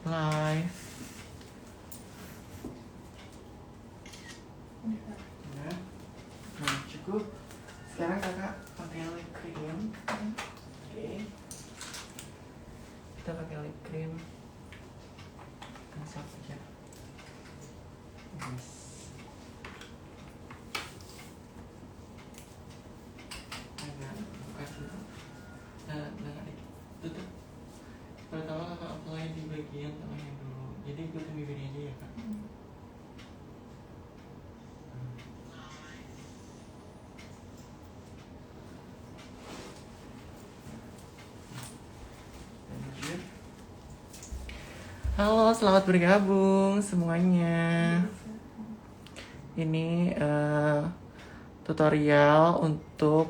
live. Nah, cukup. Sekarang kakak pakai lip cream. Oke. Kita pakai lip cream. Kasar saja. Yes. Agak buka dulu. Nah, tutup. Pertama kakak apply di bagian tengahnya dulu. Jadi ikutin bibirnya aja ya kak. Halo, selamat bergabung semuanya. Ini tutorial untuk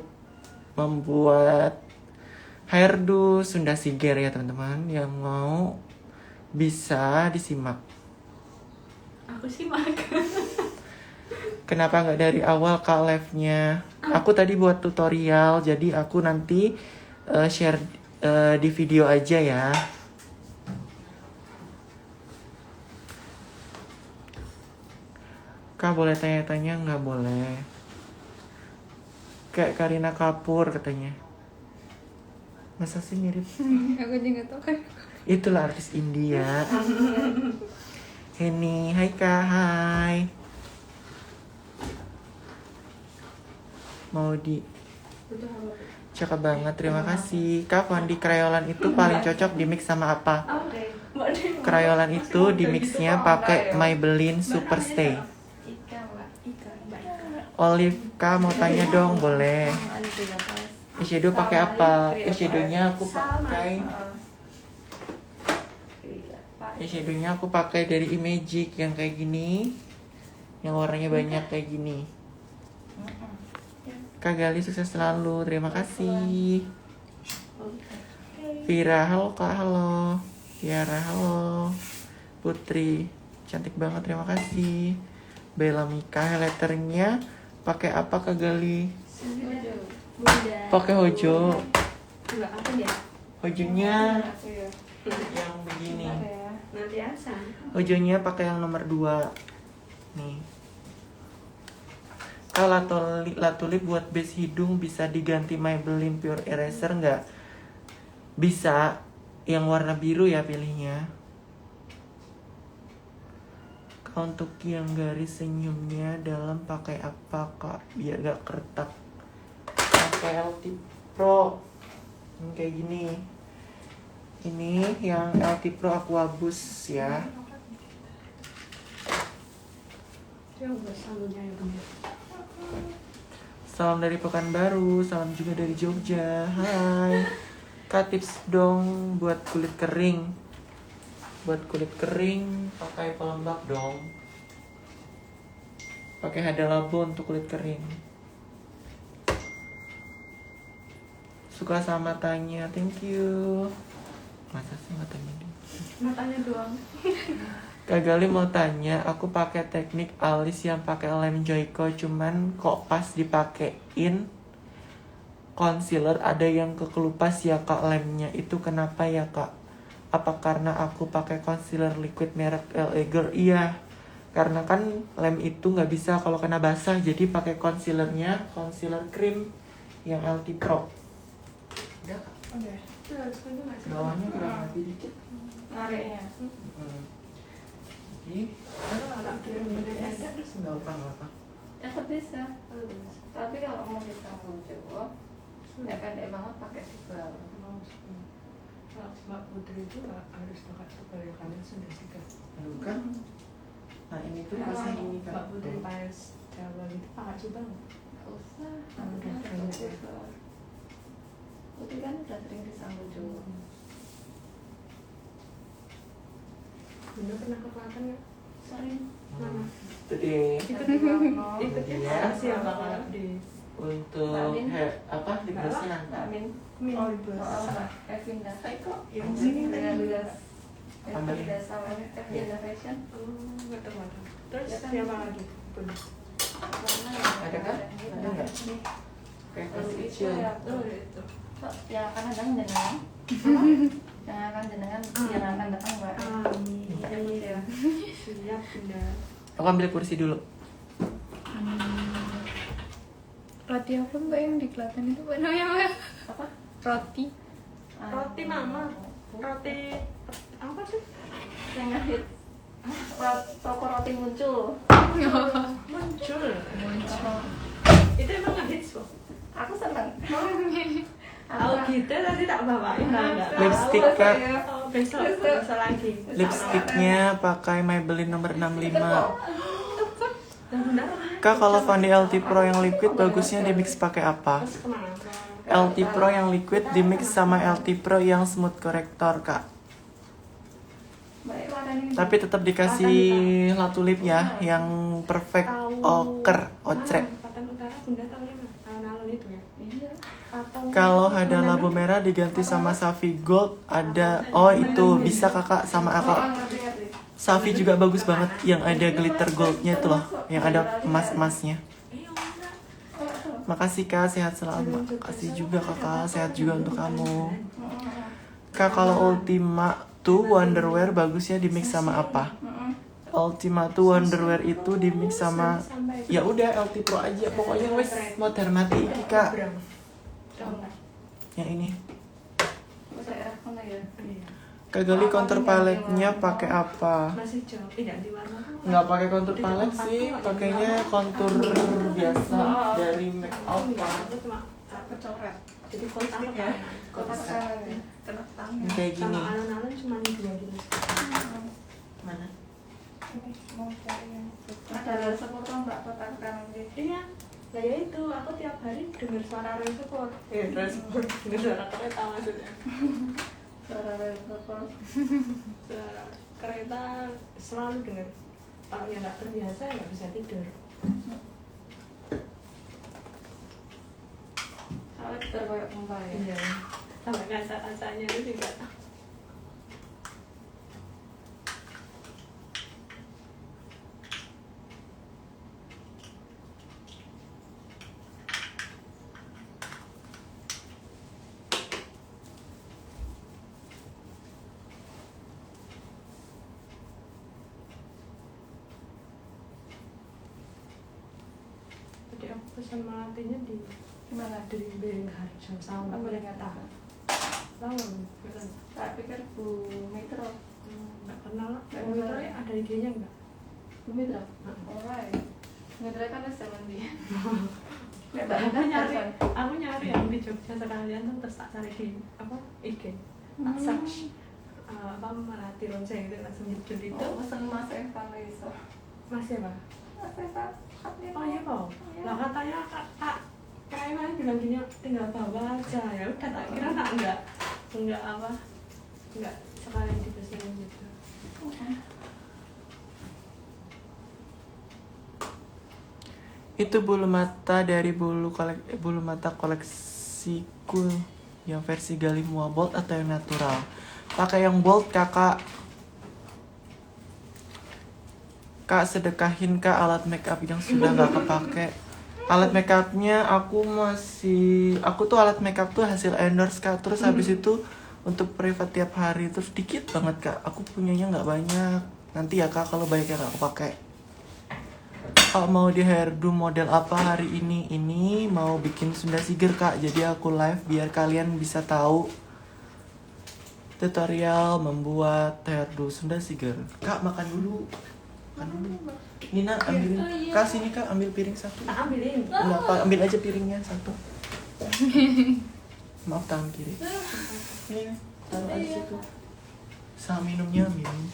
membuat hairdo Sunda Siger ya teman-teman. Yang mau bisa disimak. Aku simak. Kenapa nggak dari awal kak live-nya? Aku tadi buat tutorial, jadi aku nanti share di video aja ya. Kak boleh tanya-tanya nggak boleh? Kayak Kareena Kapoor katanya. Masa sih mirip? Aku juga nggak tahu kan. Itulah artis India. Henny, hai kak, hai. Mau di cakep banget, terima kasih. Kak Fandi, krayolan itu paling cocok di mix sama apa? Krayolan itu di mixnya pakai Maybelline Superstay. Olive, Kak mau tanya dong, boleh? Eyeshadow pakai apa? Eyeshadownya aku pakai dari Imagic yang kayak gini, yang warnanya banyak kayak gini. Kak Gali sukses selalu, terima kasih. Vira, halo Kak, halo. Tiara, halo. Putri, cantik banget, terima kasih. Bella Mika, highlighternya pakai apa Kak Gali? Pakai Hojo. Hojonya yang begini. Hojonya pakai yang nomor 2. Nih. Kalau latulip buat base hidung bisa diganti Maybelline Pure Eraser nggak? Bisa. Yang warna biru ya pilihnya. Untuk yang garis senyumnya dalam pakai apa kak? Biar gak keretak. Pakai LT Pro. Yang kayak gini. Ini yang LT Pro Aquabus ya. Salam dari Pekanbaru, salam juga dari Jogja. Hai. Kak tips dong buat kulit kering. Buat kulit kering pakai pelembab dong. Pakai Hada Labo untuk kulit kering. Suka sama matanya, thank you. Masa sih matanya dia? Matanya doang. Kak Gali mau tanya, aku pakai teknik alis yang pakai lem Joico, cuman kok pas dipakein concealer ada yang kekelupas ya kak lemnya, itu kenapa ya kak? Apa karena aku pakai concealer liquid merek LA Girl? Iya, karena kan lem itu nggak bisa kalau kena basah, jadi pakai concealernya concealer cream yang LT Pro. Udah kak? Udah. Itu harus kunci nggak sih? Bawahnya kurang lebih dikit. Nareknya. Oke. Terus nggak apa-apa. Tetap bisa. Tapi kalau mau ditanggung jawab, ya pendek banget pakai tebal. Mbak Putri itu harus pakai tebal ya karena sudah sikat. Bukan? Nah ini tuh pas gini kak. Mbak Putri pas tebal itu pakai tebal. Nggak usah. Udah Tebal. Putri kan udah sering disanggung jawab. Bunda pernah ke Klaten ya? Sering. Mana? Itu deh. Ikut di Warno. Iya. Siapa kalau di Untuk Mbak Min. apa di bersih Mbak Min. Oh, di bus. Mbak Evinda. kok yang sini Dengan tadi. Ludas. Ambil. Evinda sama Evinda Fashion. Nggak tahu ada. Terus Ya kan? siapa lagi? Bunda. Mana Ada kan? Ada nggak? Nih. Kayak Lalu masih itu kecil. ya. Itu. Yang akan datang jenengan. Yang akan jenengan yang akan datang Mbak. Amin. Bunda. Aku ambil kursi dulu. Roti apa mbak yang di Klaten itu mbak namanya mbak? Apa? Roti. Roti mama. Roti apa sih? Yang ngehit. Toko roti muncul. Muncul. Itu emang ngehits kok. Aku seneng. Oh gitu tadi tak bawain enggak. Lipstick Kak. Oh, besok lagi. Lipstiknya pakai Maybelline nomor 65. Benar. Kak, kalau Fandi LT Pro yang liquid bagusnya di mix pakai apa? Terus kemana? LT Pro yang liquid di mix sama LT Pro yang smooth corrector Kak. Baik, warnanya. Tapi tetap dikasih latu lip ya, yang perfect ochre. Paten Utara Bunda tahu ya alun-alun itu ya. Iya. Atau Kalau ada labu merah diganti sama Safi Gold, ada itu bisa kakak sama aku. Ngerti-ngerti. Safi juga bagus banget, yang ada glitter goldnya itu loh, yang ada emas-emasnya. Makasih kak, sehat selalu. Makasih juga kakak, sehat juga untuk kamu. Kak, kalau Ultima tuh Wonderwear bagusnya di mix sama apa? Ultima tuh Wonderwear itu di mix sama ya udah LT Pro aja, pokoknya wes mau termati iki kak. Yang ini. Saya mana ya? Kak Gali contour palette-nya pakai apa? masih jauh tidak di warna Nggak pakai contour palette sih, pakainya contour biasa dari make up. aku cuma Kecoret. jadi kontak ya Kotak tangan ya. Kena tangan. Kayak gini. sama alun-alun cuma 2 gitu. Mana? Mau cari yang ada sepotong mbak kotak tangan deh. Iya, nah ya itu aku tiap hari dengar suara respon. Respon, dengar suara kereta maksudnya. Suara repot. Suara kereta selalu dengar. Kalau yang nggak terbiasa nggak bisa tidur. Soalnya kita kayak pompa ya. Iya, sampai kaca-kacanya itu juga. Jadi aku pesan melatihnya di Gimana? di Beringharjo sama Apa Mbak yang Mereka. kata? Lawan, bukan. Tak pikir Bu Mitro. Nggak kenal. Nggak Bu Mitra kenal. ada IG-nya nggak? Bu Mitro? Alright. Mitra kan wis zaman dia. Nek tak Aku nyari, kan. aku nyari yang di Jogja sekalian tuh terus tak cari di apa IG, tak search apa Melati Lonceng itu langsung muncul itu. Oh, pesen Mas Eva iso. Masih apa? Mas Eva. Oh iya kok. Lah katanya kak kayaknya bilang gini tinggal bawa aja ya udah tak kira tak enggak apa enggak sekalian dipesenin gitu. Itu bulu mata dari bulu mata koleksiku yang versi Gali Mua Bold atau yang natural? Pakai yang bold kakak. Kak, sedekahin kak alat makeup yang sudah nggak kepake. Alat makeupnya aku tuh alat makeup tuh hasil endorse kak. Terus habis itu untuk private tiap hari terus dikit banget kak. Aku punyanya nggak banyak. Nanti ya kak kalau banyak yang aku pakai. Kalau mau di hairdo model apa hari ini? Ini mau bikin Sunda Siger kak. Jadi aku live biar kalian bisa tahu tutorial membuat hairdo Sunda Siger. Kak makan dulu. Nina ambilin. Kak sini kak ambil piring satu. Tak ambilin. Enggak, Pak, ambil aja piringnya satu. Maaf tangan kiri. Ini taruh aja situ. Sama minumnya minum.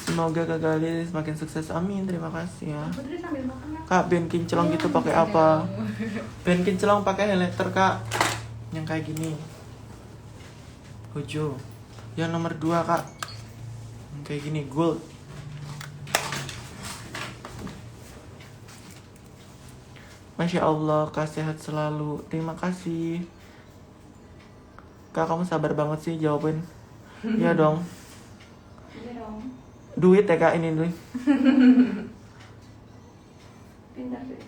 Semoga Kak Gali semakin sukses. Amin. Terima kasih ya. Putri sambil makan ya. Kak, band kinclong gitu pakai apa? Band kinclong pakai highlighter kak. Yang kayak gini. Ojo. Yang nomor 2 kak. Yang kayak gini gold. Masya Allah, kak sehat selalu. Terima kasih. Kak, kamu sabar banget sih jawabin. Iya dong. Iya dong. Duit ya kak ini duit. Pindah deh.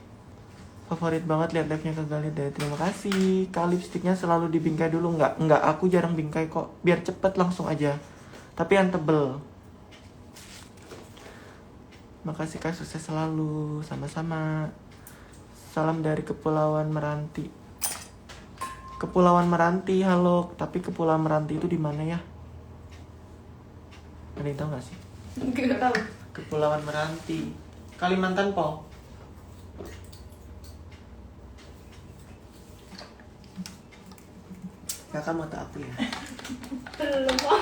Favorit banget lihat live-nya Kak Gali deh. Terima kasih. Kak, lipstiknya selalu dibingkai dulu. Enggak, aku jarang bingkai kok. Biar cepet langsung aja. Tapi yang tebel. Makasih Kak, sukses selalu. Sama-sama. Salam dari Kepulauan Meranti. Kepulauan Meranti, halo. Tapi Kepulauan Meranti itu di mana ya? Ada yang tahu nggak sih? Nggak tahu. Kepulauan Meranti, Kalimantan po. Kakak mau tak aku ya? Belum kok.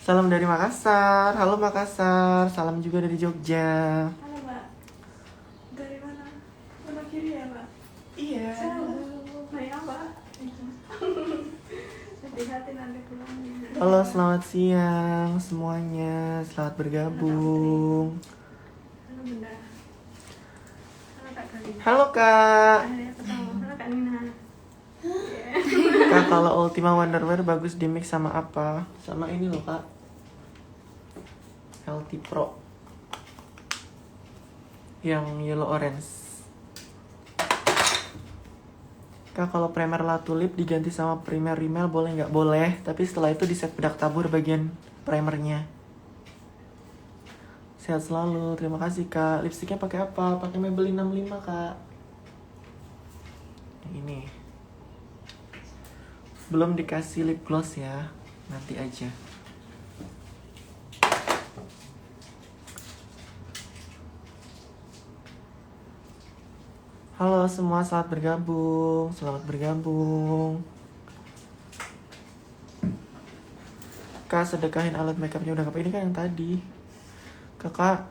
Salam dari Makassar. Halo Makassar. Salam juga dari Jogja. Halo Mbak. Dari mana? Mana kiri ya Mbak? Iya. Naik apa? Hati-hati nanti pulangnya. Halo, selamat siang semuanya. Selamat bergabung. Halo Bunda. Halo Kak Kalina. Halo Kak. Akhirnya ketemu. Halo Kak Nina. Kak, kalau Ultima Wonderwear bagus di mix sama apa? Sama ini loh Kak, LT Pro yang yellow orange. Kak, kalau primer La Tulip diganti sama primer Rimmel boleh nggak? Boleh, tapi setelah itu di set bedak tabur bagian primernya. Sehat selalu, terima kasih Kak. Lipstiknya pakai apa? Pakai Maybelline 65 Kak. Ini belum dikasih lip gloss ya, nanti aja. Halo semua, selamat bergabung. Selamat bergabung. Kak, sedekahin alat makeupnya udah apa? Ini kan yang tadi. Kakak,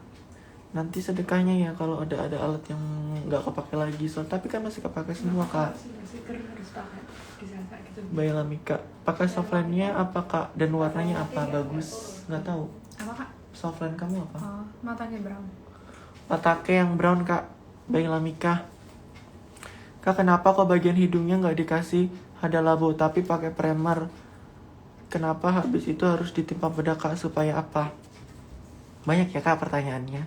nanti sedekahnya ya kalau ada alat yang nggak kepake lagi. So, tapi kan masih kepake semua Kak. Stiker harus pakai. Bisa kayak gitu. Bayla Mika, pakai softline-nya apa Kak? Dan warnanya apa? Bagus? Nggak tahu. Apa kak? Softline kamu apa? Oh, matanya brown. Matake yang brown Kak. Bayla Mika. Kak, kenapa kok bagian hidungnya nggak dikasih hada labo tapi pakai primer? Kenapa habis itu harus ditimpa bedak Kak? Supaya apa? Banyak ya Kak pertanyaannya.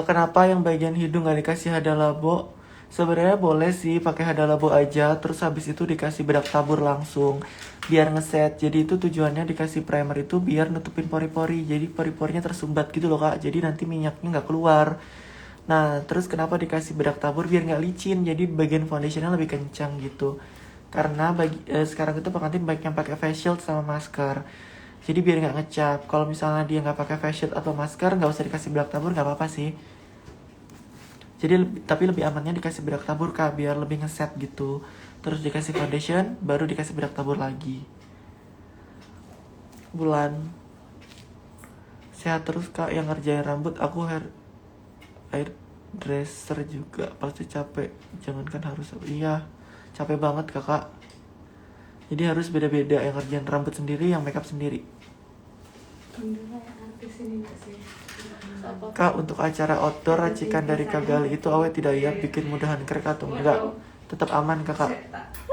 Kenapa yang bagian hidung nggak dikasih hada labo? Sebenarnya boleh sih pakai hada labo aja, terus habis itu dikasih bedak tabur langsung biar ngeset. Jadi itu tujuannya dikasih primer itu biar nutupin pori-pori. Jadi pori-porinya tersumbat gitu loh Kak. Jadi nanti minyaknya nggak keluar. Nah, terus kenapa dikasih bedak tabur biar nggak licin, jadi bagian foundationnya lebih kencang gitu. Karena sekarang itu pengantin baik yang pakai face shield sama masker. Jadi biar nggak ngecap. Kalau misalnya dia nggak pakai face shield atau masker, nggak usah dikasih bedak tabur, nggak apa-apa sih. Jadi tapi lebih amannya dikasih bedak tabur Kak, biar lebih ngeset gitu. Terus dikasih foundation, baru dikasih bedak tabur lagi. Bulan sehat terus Kak, yang ngerjain rambut aku hairdresser juga pasti capek, jangankan harus. Iya, capek banget Kakak. Jadi harus beda-beda, yang ngerjain rambut sendiri, yang makeup sendiri. Alhamdulillah ya, artis ini nggak sih? Kak, untuk acara outdoor racikan dari Kak Gali itu awet tidak ya bikin mudahan crack atau enggak? Tetap aman Kakak.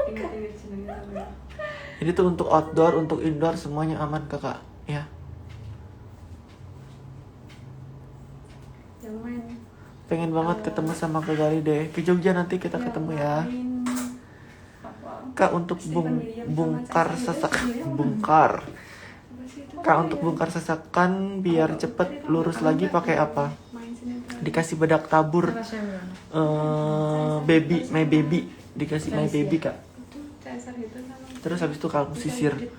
Ingat-ingat jenengnya sama. Ini tuh untuk outdoor, untuk indoor semuanya aman Kakak ya. Yang main. Pengen banget ketemu sama Kak Gali deh. Ke Jogja nanti kita ketemu ya. Kak, untuk bongkar sesak bongkar. Kak, untuk bongkar sesakan biar cepet lurus lagi pakai apa? Dikasih bedak tabur Apa saya brown? my baby, dikasih my baby Kak. Itu Caesar itu sama. Terus habis itu kamu sisir. Nggak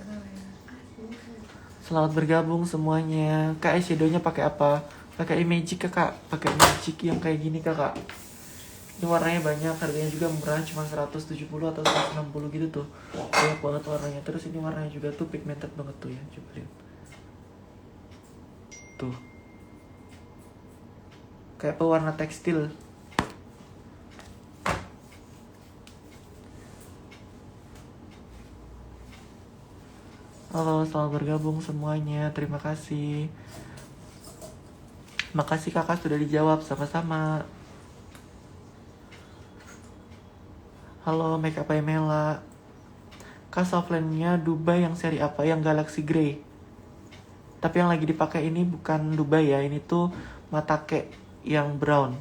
tahu ya. Selamat bergabung semuanya. Kak, eyeshadownya pakai apa? Pakai Magic Kak. Pakai Magic yang kayak gini Kakak. Ini warnanya banyak, harganya juga murah, cuma 170 atau 160 gitu tuh. Banyak banget warnanya. Terus ini warnanya juga tuh pigmented banget tuh ya. Coba lihat. Tuh. Kayak pewarna tekstil. Halo, selamat bergabung semuanya. Terima kasih. Makasih Kakak sudah dijawab, sama-sama. Halo, Makeup by Mela. Kak, softline-nya Dubai yang seri apa? Yang Galaxy Grey. Tapi yang lagi dipakai ini bukan Dubai ya, ini tuh Matake yang brown.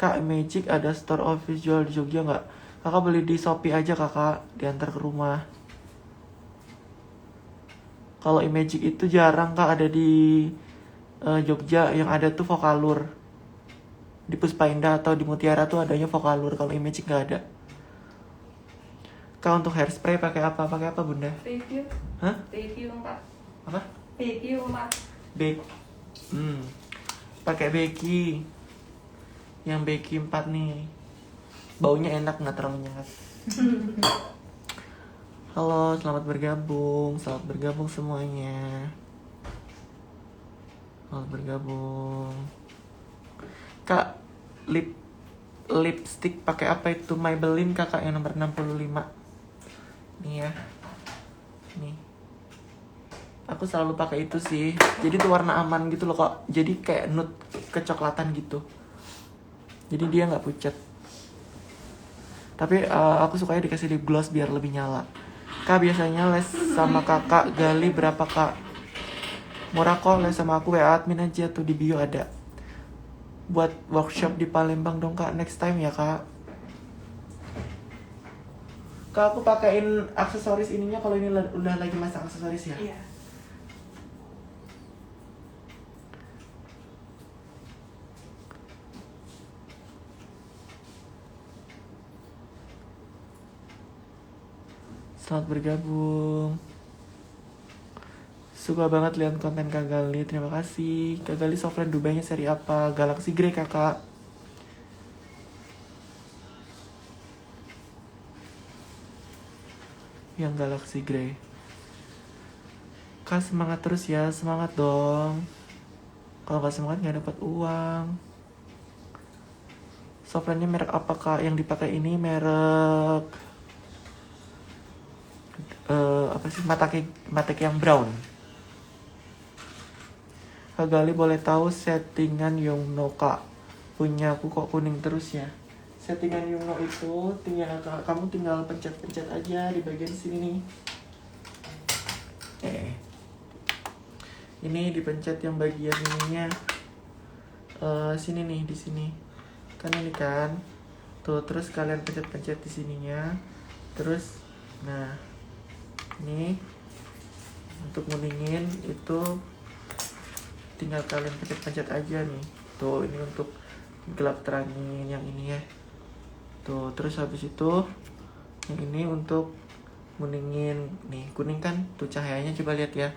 Kak, Magic ada store office jual di Jogja nggak? Kakak beli di Shopee aja kakak, diantar ke rumah. Kalau Imagic itu jarang kak ada di Jogja, yang ada tuh Vokalur. Di Puspa Indah atau di Mutiara tuh adanya Vokalur, kalau Imagic nggak ada. Kak untuk hairspray pakai apa? Pakai apa bunda? Review. Hah? Review Pak. Apa? Review Pak. Bake. Pakai Becky. Yang Becky 4 nih. Baunya enak, nggak terlalu nyengat. Halo, selamat bergabung semuanya. Selamat bergabung. Kak, lipstick pakai apa itu? Maybelline kakak yang nomor 65. Nih ya. Nih. Aku selalu pakai itu sih. Jadi tuh warna aman gitu loh kok. Jadi kayak nude kecoklatan gitu. Jadi dia nggak pucat. Tapi aku sukanya dikasih lip gloss biar lebih nyala. Kak biasanya les sama kakak Gali berapa kak? Murah kok, les sama aku WA admin aja tuh di bio ada. Buat workshop di Palembang dong kak, next time ya kak. Kak aku pakein aksesoris ininya kalau ini udah lagi masa aksesoris ya. Iya. Selamat bergabung. Suka banget lihat konten Kak Gali. Terima kasih. Kak Gali software Dubai-nya seri apa? Galaxy Grey kakak. Yang Galaxy Grey. Kak semangat terus ya. Semangat dong. Kalau gak semangat gak dapat uang. Software-nya merek apa kak? Yang dipakai ini merek apa sih, Matek yang brown. Kak Gali boleh tahu settingan Yongno kak? Punya aku kok kuning terus ya. Settingan Yongno itu kamu tinggal pencet-pencet aja di bagian sini nih. Ini dipencet yang bagian ininya. Sini nih, di sini. Kan ini kan. Tuh, terus kalian pencet-pencet di sininya. Terus nah, ini untuk nguningin itu tinggal kalian pencet-pencet aja nih. Tuh, ini untuk gelap terangin yang ini ya. Tuh, terus habis itu yang ini untuk nguningin. Nih, kuning kan? Tuh cahayanya coba lihat ya.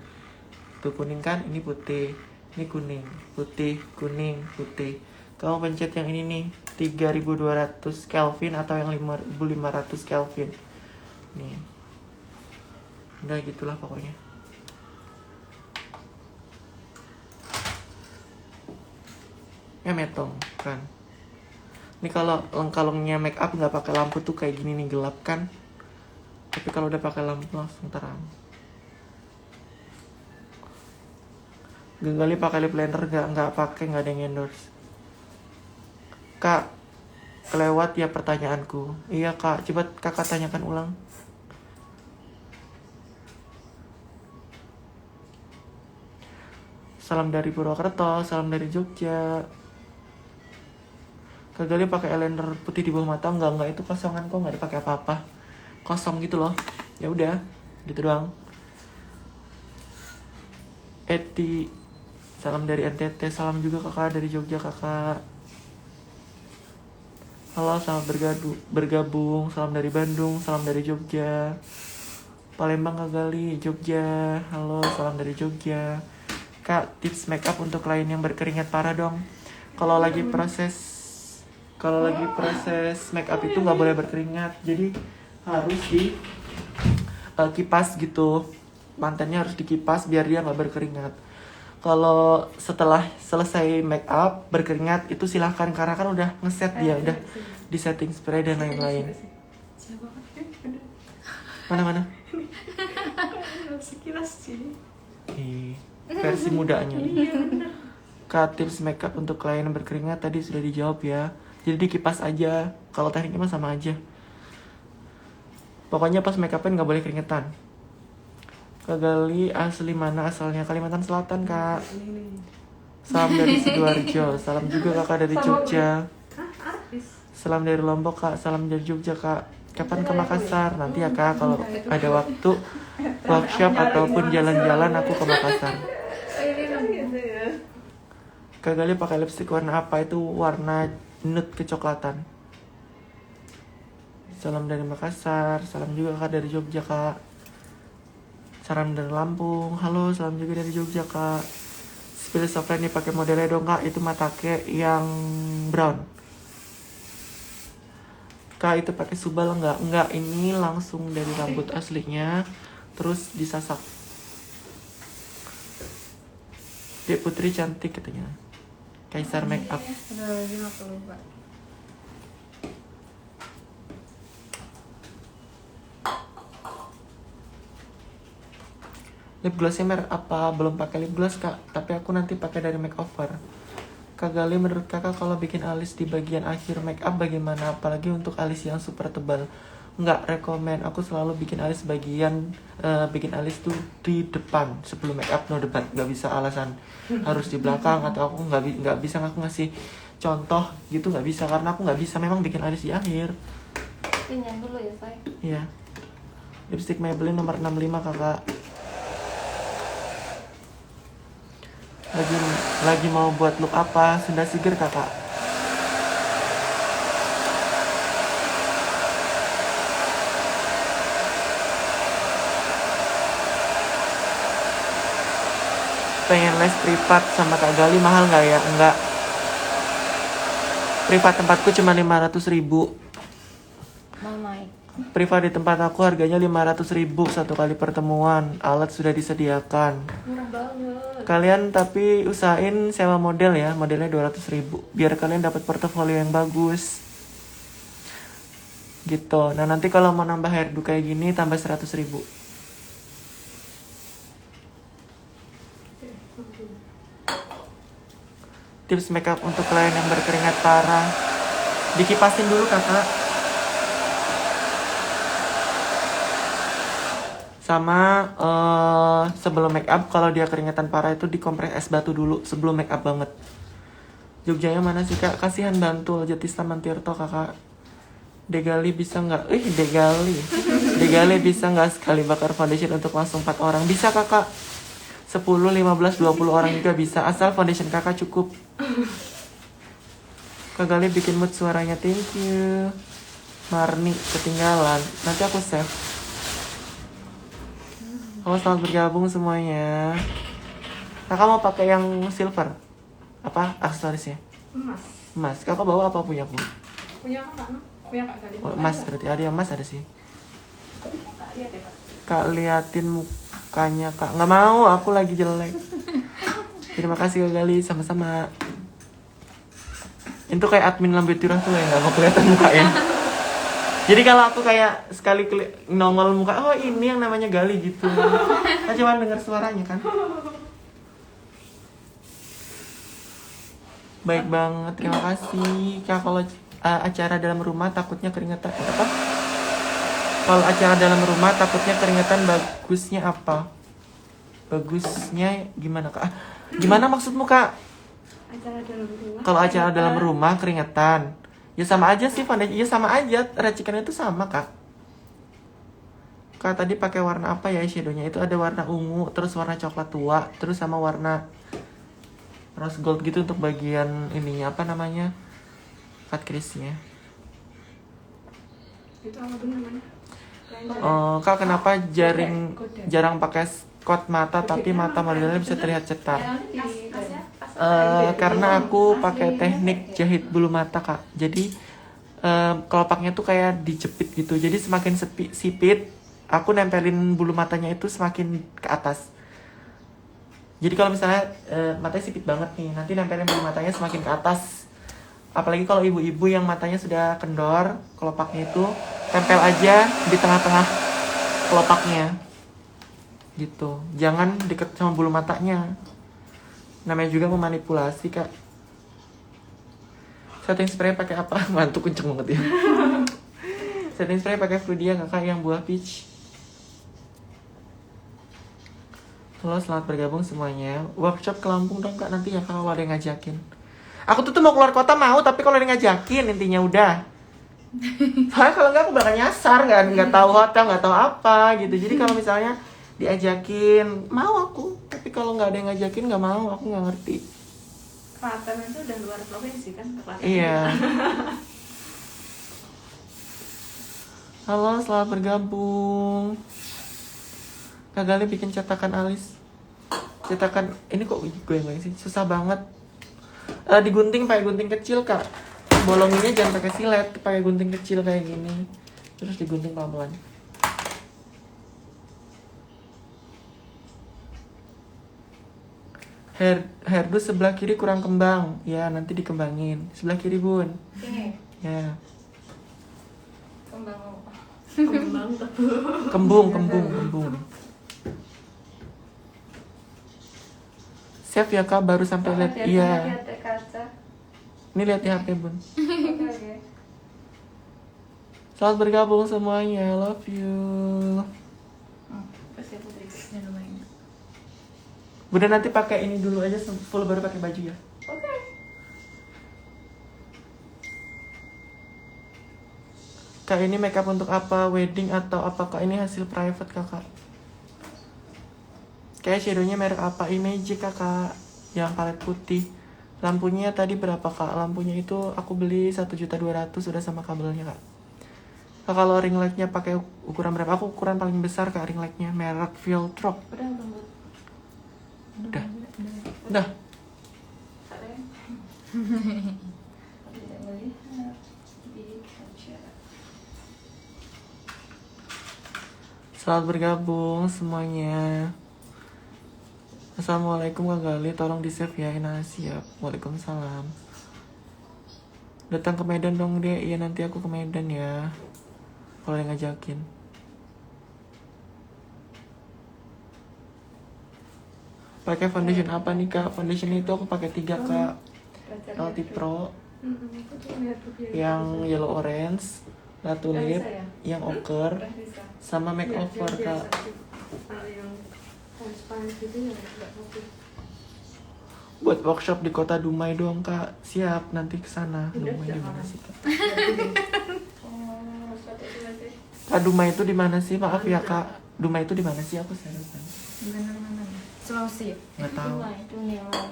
Tuh kuning kan? Ini putih. Ini kuning, putih, kuning, putih. Kamu pencet yang ini nih, 3200 Kelvin atau yang 5500 Kelvin. Nih. Udah gitulah pokoknya. Ya metong kan. Ini kalau kalungnya make up nggak pakai lampu tuh kayak gini nih, gelap kan. Tapi kalau udah pakai lampu langsung terang. Gali pakai lip liner nggak pakai, nggak ada yang endorse. Kak, kelewat ya pertanyaanku. Iya kak, coba kakak tanyakan ulang. Salam dari Purwokerto, salam dari Jogja. Kak Gali pakai eyeliner putih di bawah mata? Enggak, itu kosongan kok, nggak dipakai apa-apa. Kosong gitu loh. Ya udah, gitu doang. Eti, salam dari NTT, salam juga kakak dari Jogja kakak. Halo, selamat bergabung, salam dari Bandung, salam dari Jogja. Palembang Kak Gali, Jogja. Halo, salam dari Jogja. Kak, tips make up untuk klien yang berkeringat parah dong. Kalau lagi proses make up itu nggak boleh berkeringat, jadi harus di kipas gitu. Mantannya harus dikipas biar dia nggak berkeringat. Kalau setelah selesai make up berkeringat itu silahkan, karena kan udah ngeset dia, udah di setting spray dan lain-lain. Mana? Sekilas sih. Versi mudanya. Kak, tips make up untuk klien yang berkeringat tadi sudah dijawab ya. Jadi dikipas aja. Kalau tekniknya mah sama aja. Pokoknya pas make upin nggak boleh keringetan. Kak Gali asli mana asalnya? Kalimantan Selatan kak. Salam dari Sidoarjo. Salam juga kakak dari Jogja. Salam dari Lombok kak, salam dari Jogja kak. Kapan ke Makassar? Nanti ya kak, kalau ada waktu workshop ataupun jalan-jalan aku ke Makassar. Gitu ya. Kak Gali pakai lipstick warna apa? Itu warna nude kecoklatan. Salam dari Makassar, salam juga kak dari Jogja kak. Salam dari Lampung, halo, salam juga dari Jogja kak. Spill softline nih pakai modelnya dong kak, itu matake yang brown. Kak itu pakai subal enggak? Enggak, ini langsung dari rambut aslinya terus disasak. Dek Putri cantik katanya. Kaisar make up. Udah lagi aku lupa. Lip glossnya merek apa? Belum pakai lip gloss kak, tapi aku nanti pakai dari makeover. Kak Gali, menurut kakak kalau bikin alis di bagian akhir make up bagaimana? Apalagi untuk alis yang super tebal. Nggak rekomen, aku selalu bikin alis bikin alis tuh di depan sebelum make up, no debat, nggak bisa alasan harus di belakang atau aku nggak bisa aku ngasih contoh gitu, nggak bisa karena aku nggak bisa memang bikin alis di akhir. Pinjam dulu ya say. Iya. Lipstick Maybelline nomor 65 kakak. Lagi mau buat look apa? Sunda Siger kakak. Pengen les privat sama Kak Gali, mahal nggak ya? Enggak. Privat tempatku cuma 500.000. Mamai. Privat di tempat aku harganya 500.000 satu kali pertemuan. Alat sudah disediakan. Murah banget. Kalian tapi usahain sewa model ya, modelnya 200.000 biar kalian dapat portofolio yang bagus gitu. Nah nanti kalau mau nambah hairdo kayak gini tambah 100.000. Tips makeup untuk klien yang berkeringat parah, dikipasin dulu kakak. Sama sebelum make up kalau dia keringatan parah itu dikompres es batu dulu sebelum make up banget. Jogjanya mana sih kak? Kasihan Bantul, Jatistan Tirto kakak. Degali bisa nggak? Degali bisa nggak sekali bakar foundation untuk langsung 4 orang? Bisa kakak. 10, 15, 20 orang juga bisa asal foundation kakak cukup. Kak Gali bikin mood suaranya, thank you. Marni ketinggalan, nanti aku save. Halo, selamat bergabung semuanya. Kakak mau pakai yang silver? Apa aksesorisnya? Emas. Kakak bawa apa punya aku? Punya kakak, punya Kak Gali. Oh, emas berarti ada yang emas ada sih. Tak lihat ya Kak. Kak liatin mukanya kak. Nggak mau, aku lagi jelek. Terima kasih Kak Gali, sama-sama. Itu kayak admin Lambe Tirah tuh ya, nggak mau kelihatan mukanya. Jadi kalau aku kayak sekali nongol muka, oh ini yang namanya Gali gitu. Kita cuma dengar suaranya kan. Baik banget, terima kasih. Kak, kalau acara dalam rumah takutnya keringetan apa? Kalau acara dalam rumah takutnya keringetan, bagusnya apa? Bagusnya gimana kak? Gimana maksudmu kak? Acara dalam rumah. Kalau acara dalam rumah keringetan, ya sama aja sih foundation. Ya sama aja, racikannya itu sama kak. Kak tadi pakai warna apa ya eyeshadownya? Itu ada warna ungu, terus warna coklat tua, terus sama warna rose gold gitu untuk bagian ininya apa namanya? Cut crease-nya. Itu apa tuh namanya? Kak kenapa jarang pakai kot mata tapi mata modelnya bisa terlihat cetar? Karena aku pakai teknik jahit bulu mata kak. Jadi kelopaknya tuh kayak dijepit gitu. Jadi semakin sipit, aku nempelin bulu matanya itu semakin ke atas. Jadi kalau misalnya matanya sipit banget nih, nanti nempelin bulu matanya semakin ke atas. Apalagi kalau ibu-ibu yang matanya sudah kendor, kelopaknya itu tempel aja di tengah-tengah kelopaknya. Gitu. Jangan deket sama bulu matanya. Namanya juga memanipulasi kak. Setting spray pakai apa? Mantu kenceng banget ya. Setting spray pakai Frudia kakak yang buah peach. Halo, selamat bergabung semuanya. Workshop ke Lampung dong kak nanti ya kalau ada yang ngajakin. Aku tuh mau keluar kota mau, tapi kalau ada yang ngajakin intinya udah. Soalnya kalau nggak aku bakal nyasar, nggak tahu hotel, nggak tahu apa gitu. Jadi kalau misalnya diajakin mau aku, tapi kalau nggak ada yang ngajakin nggak mau, aku nggak ngerti. Klaten itu udah luar provinsi kan? Klaten. Iya. Halo, selamat bergabung. Kak Gali bikin cetakan alis. Cetakan ini kok gue yang sih susah banget. Digunting pakai gunting kecil kak. Bolonginnya jangan pakai silet, pakai gunting kecil kayak gini. Terus digunting pelan-pelan. Hairdo sebelah kiri kurang kembang. Ya, nanti dikembangin. Sebelah kiri, Bun. Sini. Ya. Kembang. Kembang tebu. Kembung. Save ya kak, baru sampai lihat. Iya. Lihat kaca. Ini lihat di HP, Bun. Oke. Selamat bergabung semuanya. Love you. Kasih putri. Ya lumayan. Bunda nanti pakai ini dulu aja full baru pakai baju ya. Oke. Kak ini makeup untuk apa? Wedding atau apakah ini hasil private kakak? Kayak shadownya merek apa? Image kakak yang palet putih. Lampunya tadi berapa kak? Lampunya itu aku beli 1.200.000 sudah sama kabelnya kak. Kak kalau ring lightnya pakai ukuran berapa? Aku ukuran paling besar kak ring lightnya merek Viltrop. Udah banget. Udah. Kalian. Tidak melihat di kaca. Selamat bergabung semuanya. Assalamualaikum Kak Gali, tolong di save ya. Ina siap. Waalaikumsalam. Datang ke Medan dong deh. Iya nanti aku ke Medan ya. Kalau yang ngajakin. Pakai foundation apa nih kak? Foundation itu aku pakai 3 kak. LT Pro, Aku tuh lihat tuh dia. yang yellow orange, Latu Udah Lip, bisa ya? yang ochre, Udah bisa. sama makeover kak. Kalau yang transparan gitu ya nggak oke. Buat workshop di kota Dumai doang kak. Siap nanti kesana. Udah, Dumai di jangan. mana sih kak? Oh, sepatu itu masih. Kak Dumai itu di mana sih? Maaf ya kak. Dumai itu di mana sih? Aku serius. Di mana? Sulawesi. Nggak tahu. Dunia maya.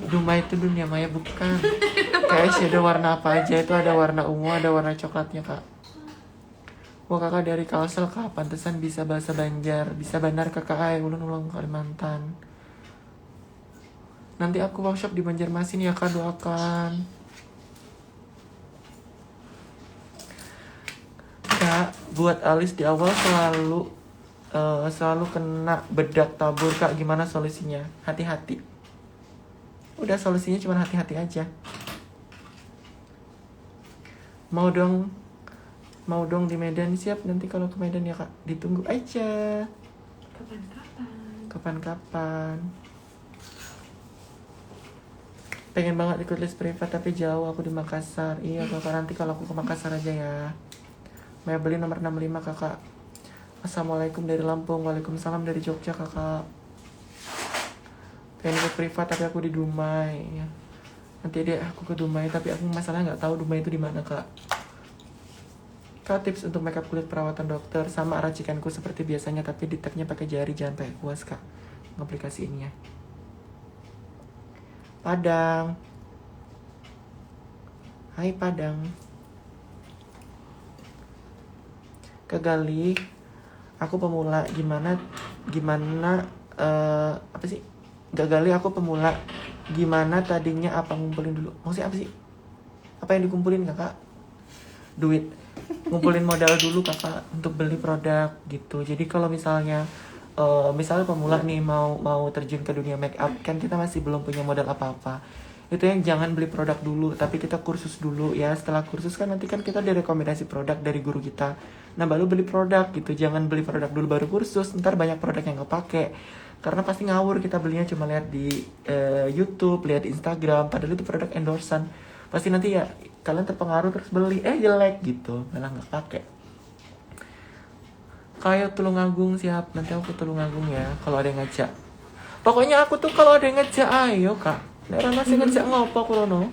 Dumai itu dunia maya bukan. Kayak shadow warna apa aja itu ada warna ungu, ada warna coklatnya kak. Wah kakak dari Kalsel kak, pantesan bisa bahasa Banjar, bisa Bandar kakak ay, ulun Kalimantan. Nanti aku workshop di Banjarmasin ya kak, doakan. Kak, buat alis di awal selalu kena bedak tabur kak, gimana solusinya? Hati-hati. Udah solusinya cuma hati-hati aja. Mau dong di Medan, siap nanti kalau ke Medan ya kak, ditunggu aja. Kapan-kapan. Pengen banget ikut les privat tapi jauh, aku di Makassar. Iya kakak, nanti kalau aku ke Makassar aja ya. Mau beli nomor 65 kakak. Assalamualaikum dari Lampung. Waalaikumsalam dari Jogja kakak. Pengen ikut privat tapi aku di Dumai ya. Nanti deh aku ke Dumai, tapi aku masalahnya nggak tahu Dumai itu di mana kak. Kak tips untuk makeup kulit perawatan dokter, sama racikanku seperti biasanya tapi di tagnya pakai jari, jangan pakai kuas kak. Ngaplikasiinnya. Padang. Hai Padang. Kak Gali, aku pemula, gimana apa sih? Gak Gali, aku pemula. Gimana tadinya apa ngumpulin dulu? Maksudnya apa sih? Apa yang dikumpulin kakak? Duit. Ngumpulin modal dulu kakak untuk beli produk gitu. Jadi kalau misalnya pemula nih mau terjun ke dunia make up, kan kita masih belum punya modal apa-apa. Itu yang jangan beli produk dulu, tapi kita kursus dulu ya. Setelah kursus kan nanti kan kita direkomendasi produk dari guru kita. Nah baru beli produk gitu. Jangan beli produk dulu baru kursus, ntar banyak produk yang kepake. Karena pasti ngawur kita belinya cuma lihat di YouTube, lihat di Instagram, padahal itu produk endorsan. Pasti nanti ya kalian terpengaruh terus beli, jelek gitu, malah nggak pakai. Kayak Tulungagung siap, nanti aku ke Tulungagung ya kalau ada yang ngajak. Pokoknya aku tuh kalau ada yang ngajak ayo kak. Nek masih ngajak ngopo kulono.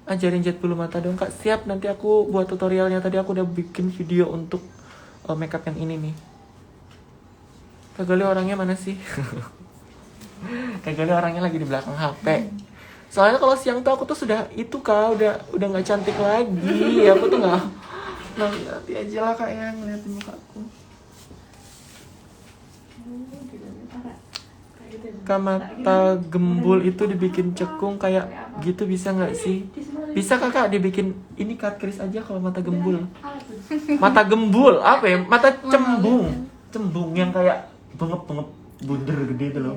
ajarin jet bulu mata dong kak. Siap, nanti aku buat tutorialnya. Tadi aku udah bikin video untuk makeup yang ini nih. Kak Gali orangnya mana sih? Kak Gali orangnya lagi di belakang HP. Soalnya kalau siang tuh aku tuh sudah itu kak, udah nggak cantik lagi. Aku tuh nggak nanti aja lah kak yang ngeliatin mukaku. Kak, mata gembul itu dibikin cekung kayak gitu bisa nggak sih? Bisa kakak dibikin ini cut crease aja kalau mata gembul. Mata gembul apa ya? Mata cembung yang kayak bengep bunder gede itu loh.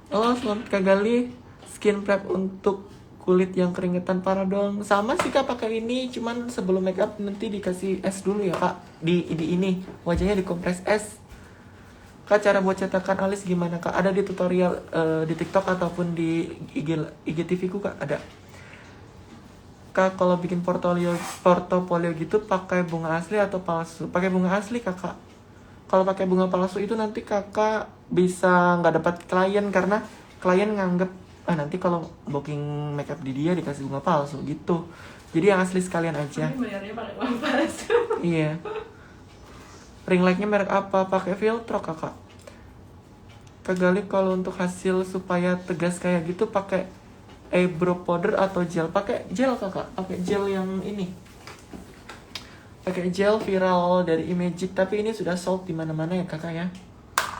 Oh, selamat Kak Gali. Skin prep untuk kulit yang keringetan parah dong. Sama sih kak pakai ini, cuman sebelum makeup nanti dikasih es dulu ya kak. Di ini wajahnya dikompres es. Kak, cara buat cetakan alis gimana kak? Ada di tutorial di TikTok ataupun di IGTV ku kak ada. Kak, kalau bikin portofolio gitu pakai bunga asli atau palsu? Pakai bunga asli kakak. Kalau pakai bunga palsu itu nanti kakak bisa nggak dapat klien karena klien nganggep nanti kalau booking makeup di dia dikasih bunga palsu gitu. Jadi yang asli sekalian aja. Bayarnya pakai uang palsu. Iya. Ring lightnya merek apa? Pakai Viltrox kakak. Kak Gali, kalau untuk hasil supaya tegas kayak gitu pakai eyebrow powder atau gel? Pakai gel kakak. Pakai gel yang ini. Pakai gel viral dari Imagic, tapi ini sudah sold di mana-mana ya kakak ya.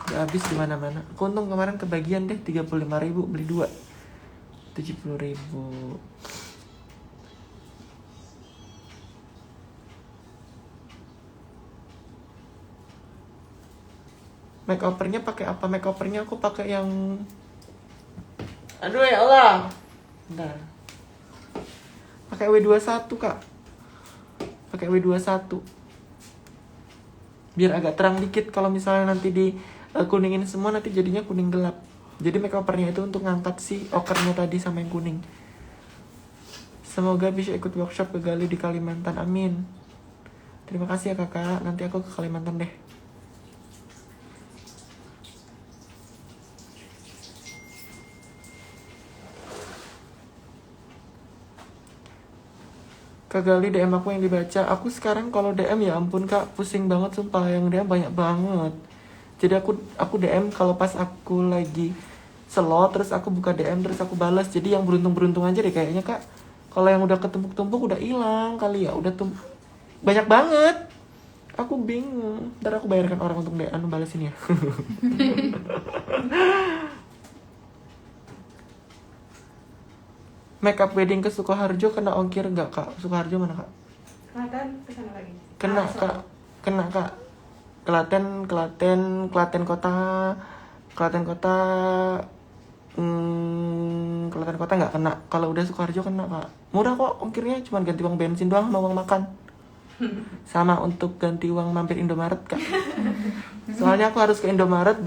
Udah habis di mana-mana. Aku untung kemarin kebagian deh 35.000 beli 2. 70.000. Makeovernya pakai apa? Makeovernya aku pakai yang aduh ya Allah. Bentar. Pakai W21 kak. Pakai W21. Biar agak terang dikit. Kalau misalnya nanti di kuningin semua nanti jadinya kuning gelap. Jadi makeovernya itu untuk ngangkat si okernya tadi sama yang kuning. Semoga bisa ikut workshop ke Gali di Kalimantan. Amin. Terima kasih ya kakak. Nanti aku ke Kalimantan deh. Kak Gali, DM aku yang dibaca. Aku sekarang kalau DM ya ampun kak, pusing banget sumpah. Yang DM banyak banget. Jadi aku DM kalau pas aku lagi slow, terus aku buka DM, terus aku balas. Jadi yang beruntung-beruntung aja deh kayaknya kak. Kalau yang udah ketumpuk-tumpuk udah hilang kali ya. Udah banyak banget. Aku bingung. Ntar aku bayarkan orang untuk DM balasin ya. Makeup wedding ke Sukoharjo kena ongkir nggak kak? Sukoharjo mana kak? Klaten kesana lagi. Kena kak, kena kak. Klaten kota, Klaten kota nggak kena. Kalau udah Sukoharjo kena kak. Murah kok ongkirnya, cuma ganti uang bensin doang sama uang makan. Sama untuk ganti uang mampir Indomaret kak. Soalnya aku harus ke Indomaret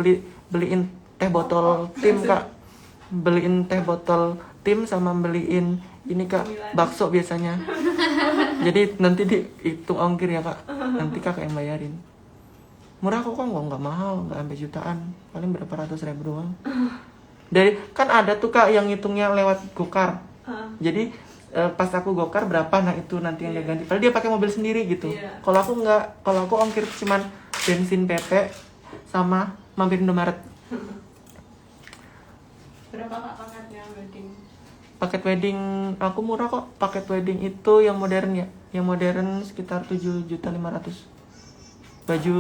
beliin teh botol tim kak. Beliin teh botol tim sama beliin ini kak bakso biasanya. Jadi nanti dihitung ongkir ya kak. Nanti kakak yang bayarin. Murah kok nggak mahal, nggak sampai jutaan, paling berapa ratus ribu doang. Dari kan ada tuh kak yang ngitungnya lewat Gokar. Jadi pas aku Gokar berapa, nah itu nanti yang dia ganti. Padahal dia pakai mobil sendiri gitu. Kalau aku nggak, kalau aku ongkir cuman bensin PP sama mampir Indomaret. Berapa kak paketnya wedding? Paket wedding aku murah kok. Paket wedding itu yang modern ya. Yang modern sekitar 7.500.000. Baju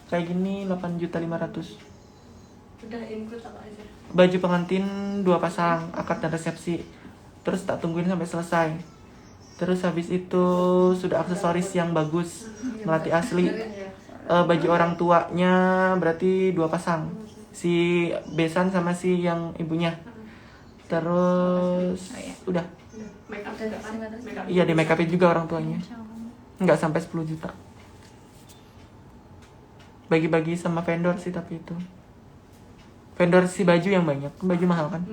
kayak gini 8.500.000. Udah include apa aja? Baju pengantin 2 pasang, akad dan resepsi. Terus tak tungguin sampai selesai. Terus habis itu sudah aksesoris yang bagus, melati asli. Baju orang tuanya berarti 2 pasang. Si besan sama si yang ibunya. Terus udah. Make up juga kan? Make up. Iya, di make upin juga orang tuanya. Nggak sampai 10 juta. Bagi-bagi sama vendor sih tapi itu. Vendor si baju yang banyak. Baju mahal kan?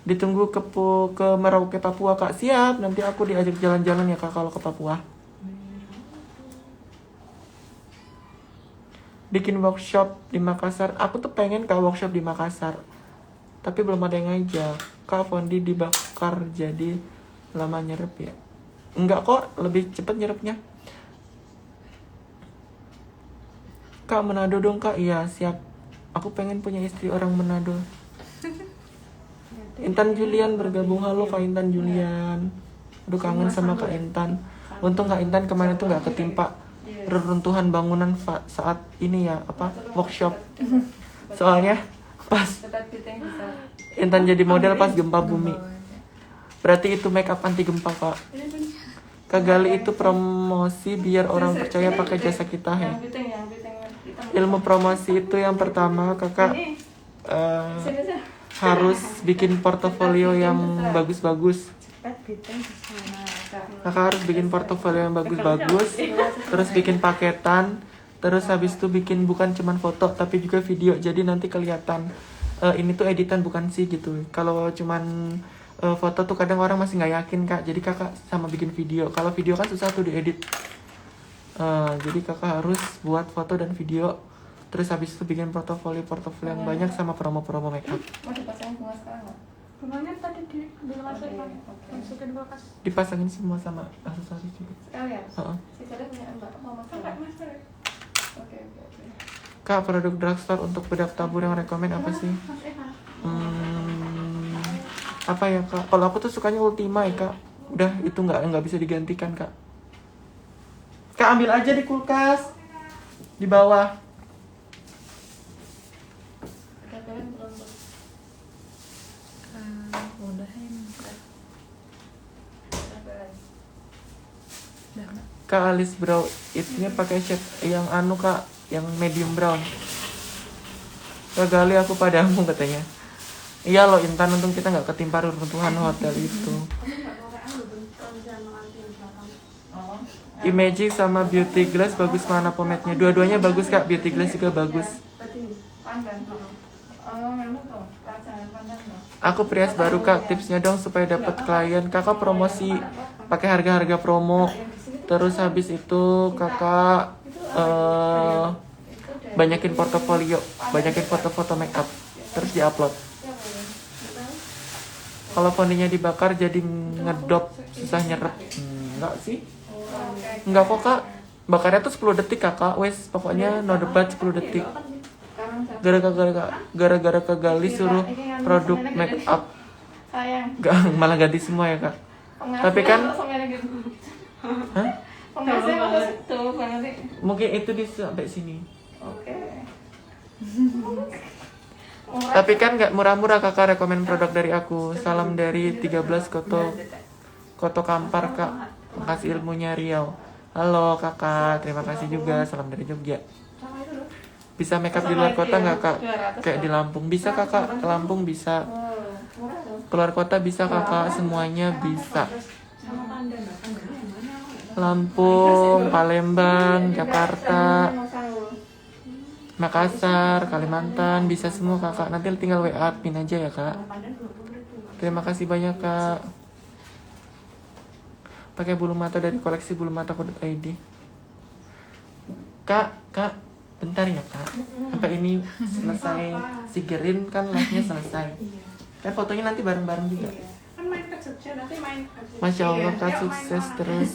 Ditunggu ke Merauke Papua kak. Siap, nanti aku diajak jalan-jalan ya kak kalau ke Papua. Bikin workshop di Makassar. Aku tuh pengen kak workshop di Makassar. Tapi belum ada yang ngajak. Kak Fondi dibakar jadi lama nyerep ya? Enggak kok, lebih cepet nyerepnya. Kak Manado dong kak. Iya siap. Aku pengen punya istri orang Manado. Intan Julian bergabung. Halo Kak Intan Julian. Aduh kangen sama Kak Intan. Untung Kak Intan kemarin tuh nggak ketimpa reruntuhan bangunan saat ini ya apa workshop. Soalnya pas Tetap kita yang bisa. Intan jadi model pas gempa bumi. Berarti itu make up anti gempa kak. Kak Gali itu promosi biar orang percaya pakai jasa kita ya. Yang piting. Ilmu promosi itu yang pertama kakak Sini sih. harus bikin portofolio yang bagus-bagus. Cepet biting di sana. Kakak harus bikin portofolio yang bagus-bagus. Terus bikin paketan. Terus habis itu bikin bukan cuman foto tapi juga video. Jadi nanti kelihatan ini tuh editan bukan sih gitu. Kalau cuman foto tuh kadang orang masih nggak yakin kak. Jadi kakak sama bikin video. Kalau video kan susah tuh diedit. Jadi kakak harus buat foto dan video. Terus habis itu bikin portofolio yang banyak sama promo-promo makeup. Mau dipasangin bunga sekarang nggak? Bunganya tadi diambil masuk Oke, Pak. oke. Masukin kulkas. Dipasangin semua sama aksesoris juga. Sekalian. Heeh. Si Cede punya mbak mau masak? Enggak, Mas. Oke. Kak produk drugstore untuk bedak tabur yang rekomen apa sih? Mas Eva. Apa ya kak? Kalau aku tuh sukanya Ultima ya kak. Udah itu nggak bisa digantikan kak. Kak ambil aja di kulkas di bawah. Kalian belum. Udah ya Kak. Udah Kak. Kak alis brow itunya pakai shade yang anu kak, yang medium brown. Kak Gali aku padamu katanya. Iya loh Intan, untung kita nggak ketimpa reruntuhan hotel itu. Kamu enggak mau kayak anu belum jangan anti yang belakang. Oh. Imaging sama Beauty Glass bagus mana pomade-nya? Dua-duanya bagus kak, Beauty Glass juga bagus. Tadi ini. Pandan. Oh, memang tuh. Jangan pandan loh. Aku Prias baru kak, tipsnya dong supaya dapat klien. Kakak promosi pakai harga-harga promo. Terus habis itu kakak banyakin portofolio, banyakin foto-foto makeup, terus diupload. Kalau fondinya dibakar jadi ngedop, susah nyerep. Enggak sih? Enggak kok kak. Bakarnya tuh 10 detik kakak. Wes pokoknya no debat 10 detik. Gara-gara Kak Gali suruh produk make up. Sayang. Gak, malah ganti semua ya kak. Tapi kan- Hah? Pengasih masuk situ, nanti. Mungkin itu di sampai sini. Oke. Tapi kan nggak murah-murah kakak, rekomen produk dari aku. Salam dari 13 Koto Kampar kak. Makasih ilmunya Riau. Halo kakak, terima kasih juga. Salam dari Jogja. Sama itu loh. Bisa makeup di luar kota nggak kak? Kayak di Lampung. Bisa kakak, ke Lampung bisa. Murah tuh. Keluar kota bisa kakak, semuanya bisa. Sama pandan lah. Pandan yang mana? Lampung, Palembang, Jakarta, Makassar, Kalimantan, bisa semua kakak. Nanti tinggal WA admin aja ya kak. Kalau pandan 20.000. Terima kasih banyak kak. Pakai bulu mata dari koleksi bulumata.id. Kak, bentar ya kak. Sampai ini selesai sigerin kan live-nya selesai. Iya. Fotonya nanti bareng-bareng juga. Iya. Kan main ke Jogja nanti main. Masya Allah kak, Iya, yuk, sukses main terus.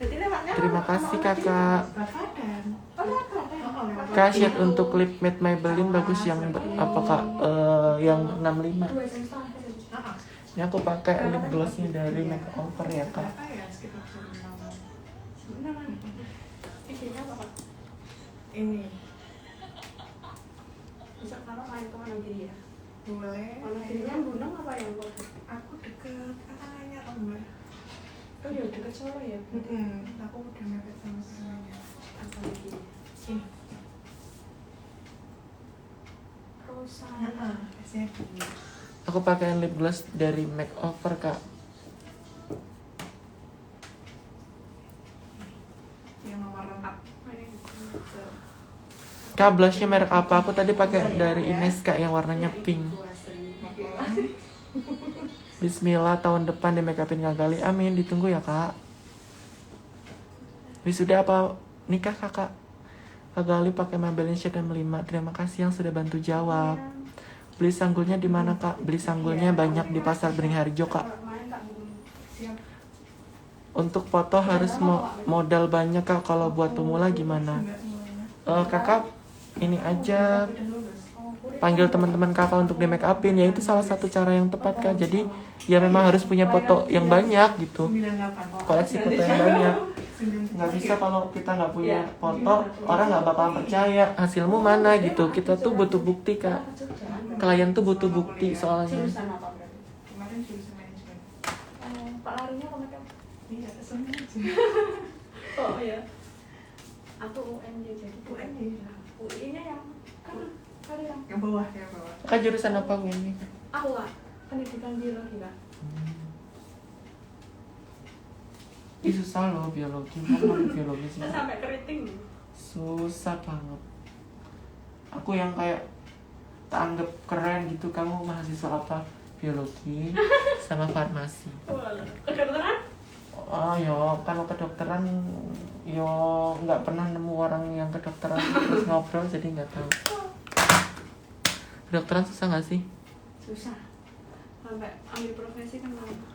Jadi lewatnya Terima sama kasih, orang kakak. sini, Bafadan. Oh, lewat. Kak shade untuk lip matte Maybelline bagus yang apa kak? Yang 65. Ini aku pakai lip glossnya dari Makeover ya kak. Berapa ya sekitar 96. Sebenarnya ini apa Pak? Ini. Bisa kalau main ke mana kiri ya? Boleh. Mana kirinya Gunung apa yang kok? Aku deket katanya Mbak. Oh iya dekat Solo ya. Aku udah mepet sama semuanya. Apa lagi? Ini. Rosa. Biasanya Aku pakai lip gloss dari Makeover kak. yang nomor 4. Kak blushnya merek apa? Aku tadi pakai dari Ines kak yang warnanya pink. Bismillah tahun depan di make upin Kak Gali. Amin, ditunggu ya kak. Wisuda apa nikah kakak? Kak Gali pakai Maybelline Shade M5. Terima kasih yang sudah bantu jawab. Beli sanggulnya di mana kak? Beli sanggulnya banyak di pasar Beringharjo kak. Main tak belum Siap. Untuk foto harus modal banyak kak. Kalau buat pemula gimana? Enggak semuanya. Kakak ini aja panggil teman-teman kakak untuk di make upin, ya itu salah satu cara yang tepat kak. Jadi ya memang harus punya foto yang banyak gitu, 98. koleksi foto yang banyak. 98. Nggak bisa kalau kita nggak punya foto, orang nggak bakalan percaya hasilmu mana gitu. Kita tuh butuh bukti kak, klien tuh butuh bukti soalnya. jurusan apa berarti? Kemarin jurusan manajemen. Pak larinya ke makeup. Iya, semuanya aja. Oh iya. Aku UNJ jadi UNJ. UI-nya yang kan kali yang Yang bawah, yang bawah. Kak jurusan apa ini? aku lah pendidikan biologi kak. Ih susah loh biologi, kamu biologi sih. Saya sampai keriting. Susah banget. Aku yang kayak tak anggap keren gitu, kamu mahasiswa apa? Biologi sama farmasi. Wah, kedokteran? Oh yo, kalau kedokteran yo nggak pernah nemu orang yang kedokteran terus ngobrol jadi nggak tahu. Kedokteran susah nggak sih? Susah. Sampai ambil profesi kan lama.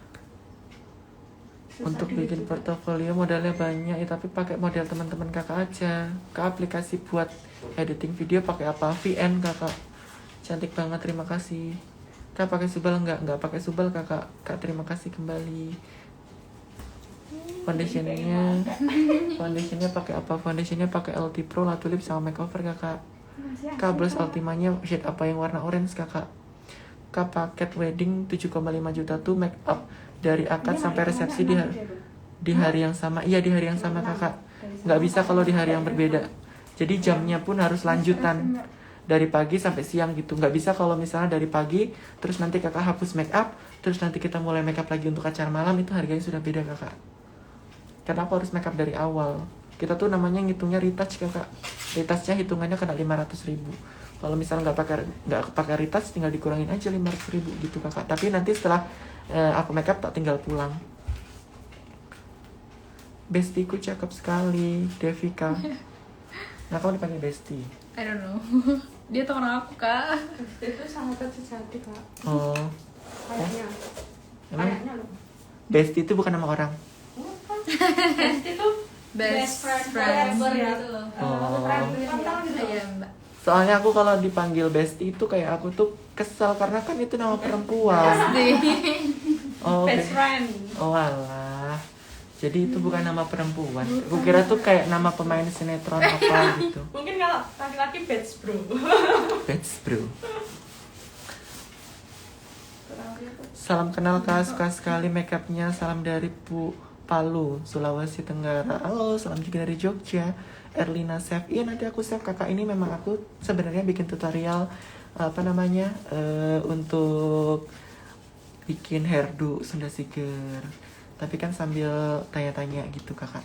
Untuk bikin portofolio modalnya banyak ya, tapi pakai model teman-teman kakak aja. Kak aplikasi buat editing video pakai apa? VN kakak. Cantik banget, terima kasih. Kak pakai subal nggak? Nggak pakai subal kakak. Kak terima kasih kembali. Foundationnya pakai apa? Foundationnya pakai LT Pro, Latu Lip sama makeover kakak. Kak blush ultimanya shade apa yang warna orange kakak? Kak paket wedding 7,5 juta tuh make up dari akad sampai resepsi di hari yang sama. Iya di hari yang sama kakak. Nggak bisa kalau di hari yang berbeda. Jadi jamnya pun harus lanjutan dari pagi sampai siang gitu. Nggak bisa kalau misalnya dari pagi terus nanti kakak hapus make up terus nanti kita mulai make up lagi untuk acara malam, itu harganya sudah beda kakak. Karena aku harus make up dari awal. Kita tuh namanya ngitungnya retouch kakak. Retouchnya hitungannya kena 500.000. Kalau misalnya nggak pakai retouch tinggal dikurangin aja 500.000 gitu kakak. Tapi nanti setelah aku make up tak tinggal pulang. Bestiku cakep sekali, Devika. Nah kamu dipanggil Besti. I don't know. Dia teman aku kak. Itu sahabat sejati kak. Oh, Kayaknya. emang Kayaknya loh. Besti itu bukan nama orang. Best itu Best friend. forever Iya. gitu loh. Oh. Kamu tahu gitu. Iya mbak. Soalnya aku kalau dipanggil Besti itu kayak aku tuh kesel karena kan itu nama perempuan. Oh, Best friend. Oh alah. Jadi itu bukan nama perempuan. Aku kira tuh kayak nama pemain sinetron apa gitu. Mungkin kalau laki-laki best bro. Best bro. Salam kenal kak, suka sekali makeupnya. Salam dari Palu, Sulawesi Tenggara. Halo, salam juga dari Jogja. Erlina Chef. Iya nanti aku save kakak. Ini memang aku sebenarnya bikin tutorial untuk bikin hairdo Sunda Siger. Tapi kan sambil tanya-tanya gitu kakak.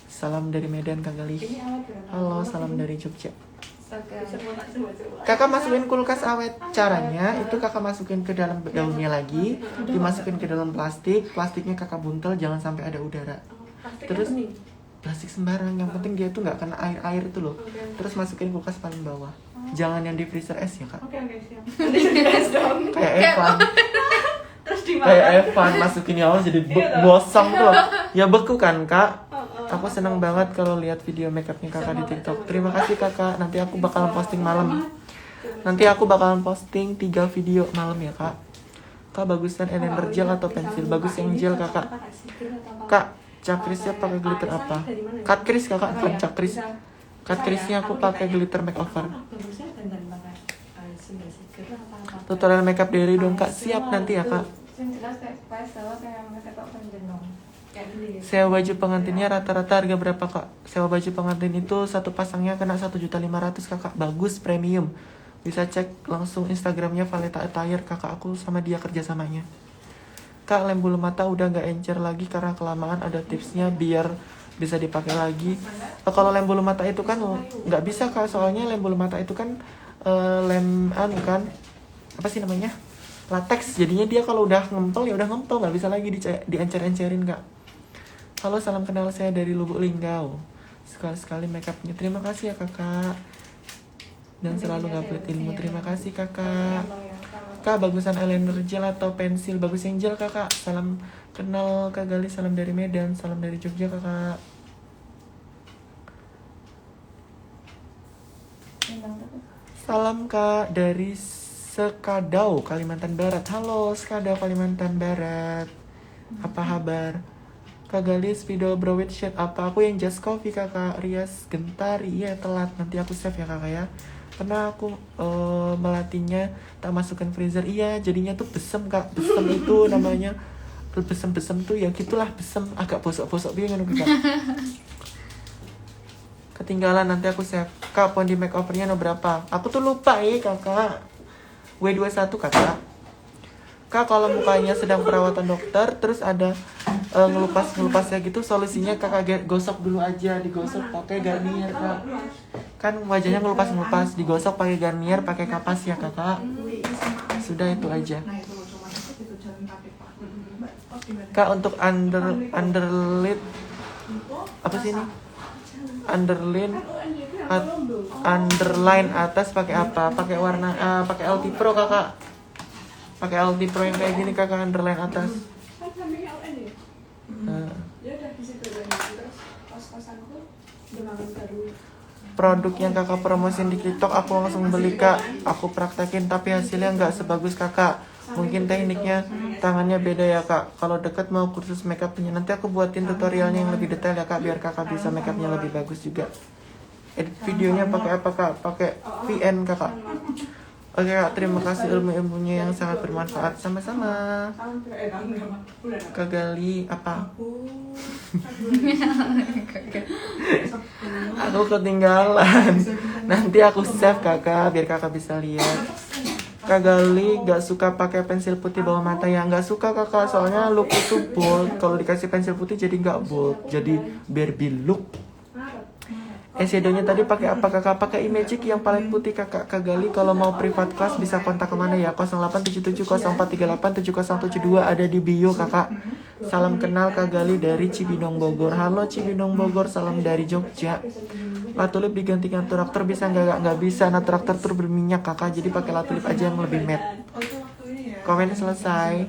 Salam dari Medan Kak Galih. Ini awet berapa? Halo, salam dari Jogja. Bisa mau tak coba-coba. Kakak masukin kulkas awet. Caranya itu kakak masukin ke dalam daunnya lagi, dimasukin ke dalam plastik. Plastiknya kakak buntel, jangan sampai ada udara. Plastiknya Terus bening. plastik sembarang, yang penting dia tuh nggak kena air itu loh. Terus masukin kulkas paling bawah. Jangan yang di freezer es ya kak. Oke siap. Nanti sukses dong. Kayak Evan, Terus kayak dimakan. Evan masukin ya Allah jadi Iya dong. gosong tuh loh. Ya beku kan kak. Oh. Aku seneng banget kalau lihat video makeupnya kakak di TikTok. Terima kasih kakak. Nanti aku bakalan posting malam. Nanti aku bakalan posting 3 video malam ya kak. Kak bagusan eyeliner gel atau pensil? Bagus yang gel kakak. Kak, cakrisnya pakai glitter apa? Cut crease kakak, bukan cakris. Cut crease-nya aku pakai glitter makeover. Bagusnya dandan pakai Sunda Siger apa-apa. Tutorial makeup dari dong kak. Siap nanti ya kak. Yang jelas kayak spice kalau kayak ketok penjenong. Kayak gini. Sewa baju pengantinnya rata-rata harga berapa kak? Sewa baju pengantin itu satu pasangnya kena 1.500.000 kakak. Bagus, premium. Bisa cek langsung Instagramnya Valeta Attire kakak, aku sama dia kerjasamanya. Kak, lem bulu mata udah nggak encer lagi karena kelamaan, ada tipsnya biar bisa dipakai lagi. Kalau lem bulu mata itu kan nggak bisa kak, soalnya lem bulu mata itu kan lem kan apa sih namanya, latex. Jadinya dia kalau udah ngempel ya udah ngempel, nggak bisa lagi diencer-encerin kak. Halo, salam kenal, saya dari Lubuk Linggau. Sekali-sekali makeupnya. Terima kasih ya kakak. dan selalu ngupload ilmu. Terima kasih kakak. Kak, bagusan eyeliner gel atau pensil? Bagus yang gel kakak. Salam kenal Kak Gali, salam dari Medan, salam dari Jogja kakak. Salam kak dari Sekadau, Kalimantan Barat. Halo Sekadau, Kalimantan Barat. Apa kabar? Kak Gali spidol brow with shade apa? Aku yang just coffee kakak. Rias Gentari. Iya telat, nanti aku save ya kakak ya. Karena aku melatihnya tak masukkan freezer. Iya jadinya tuh besem kak. Besem itu namanya. Besem-besem tuh ya gitulah, besem. Agak bosok-bosok bingung kak. Ketinggalan, nanti aku save. Kak, pondi makeovernya no berapa? Aku tuh lupa kakak. W21 kakak. Kak, kalau mukanya sedang perawatan dokter, terus ada ngelupas-ngelupasnya gitu, solusinya kakak gosok dulu aja. Digosok pakai Garnier kak. Kan wajahnya ngelupas-ngelupas, digosok pakai Garnier, pakai kapas ya kakak. Sudah itu aja. Nah itu loh, cuma itu jalan kaki Pak. Mbak, oh gimana? Kak, untuk underlid apa sih ini? Underline atas pakai apa? Pakai warna pakai LT Pro kakak. Pakai LT Pro yang kayak gini kakak, underline atas. Kan sampingnya UN ya? Ya udah di situ UN. Terus kos-kosanku Demangan Baru. Produk yang kakak promosin di TikTok aku langsung beli kak. Aku praktekin tapi hasilnya nggak sebagus kakak. Mungkin tekniknya tangannya beda ya kak. Kalau deket mau kursus makeupnya, nanti aku buatin tutorialnya yang lebih detail ya kak, biar kakak bisa makeupnya lebih bagus juga. Edit videonya pakai apa kak? Pakai VN kakak. Oke kak, terima kasih ilmu-ilmunya yang sangat bermanfaat. Sama-sama. Kak Gali apa? Aku ketinggalan. Nanti aku save kakak biar kakak bisa lihat. Kak Gali gak suka pakai pensil putih bawah mata ya? Gak suka kakak, soalnya look itu bold. Kalau dikasih pensil putih jadi gak bold, jadi Barbie look. Eyeshadownya tadi pakai apa kakak? Pakai Imagic yang paling putih kakak. Kak Gali kalau mau privat class bisa kontak kemana ya? 087704387072 ada di bio kakak. Salam kenal Kak Gali dari Cibinong Bogor. Halo Cibinong Bogor, salam dari Jogja. Latulip diganti traktor bisa nggak bisa? Nah traktor tuh berminyak kakak, jadi pakai latulip aja yang lebih matte. Oh itu waktu ini ya? Komen selesai.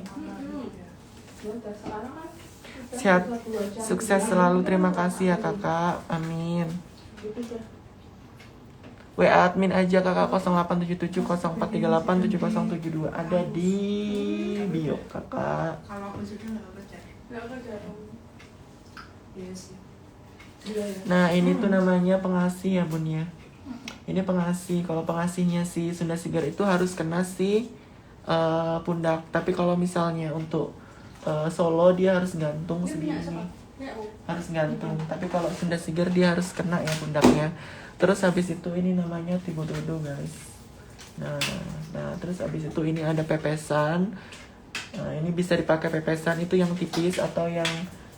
Sehat, sukses selalu, terima kasih ya kakak. Amin. WA admin aja kakak 087704387072 ada di bio kakak. Kalau aku juga nggak kerja. Nggak kerja dong. Iya sih. Nah ini tuh namanya pengasih ya bun ya. Ini pengasih. Kalau pengasihnya si Sunda Sigar itu harus kena si pundak. Tapi kalau misalnya untuk solo dia harus gantung segini. Harus gantung. Tapi kalau Sunda Sigar dia harus kena ya pundaknya. Terus habis itu ini namanya Tibo Dodo guys. Nah terus habis itu ini ada pepesan. Nah ini bisa dipakai pepesan itu yang tipis atau yang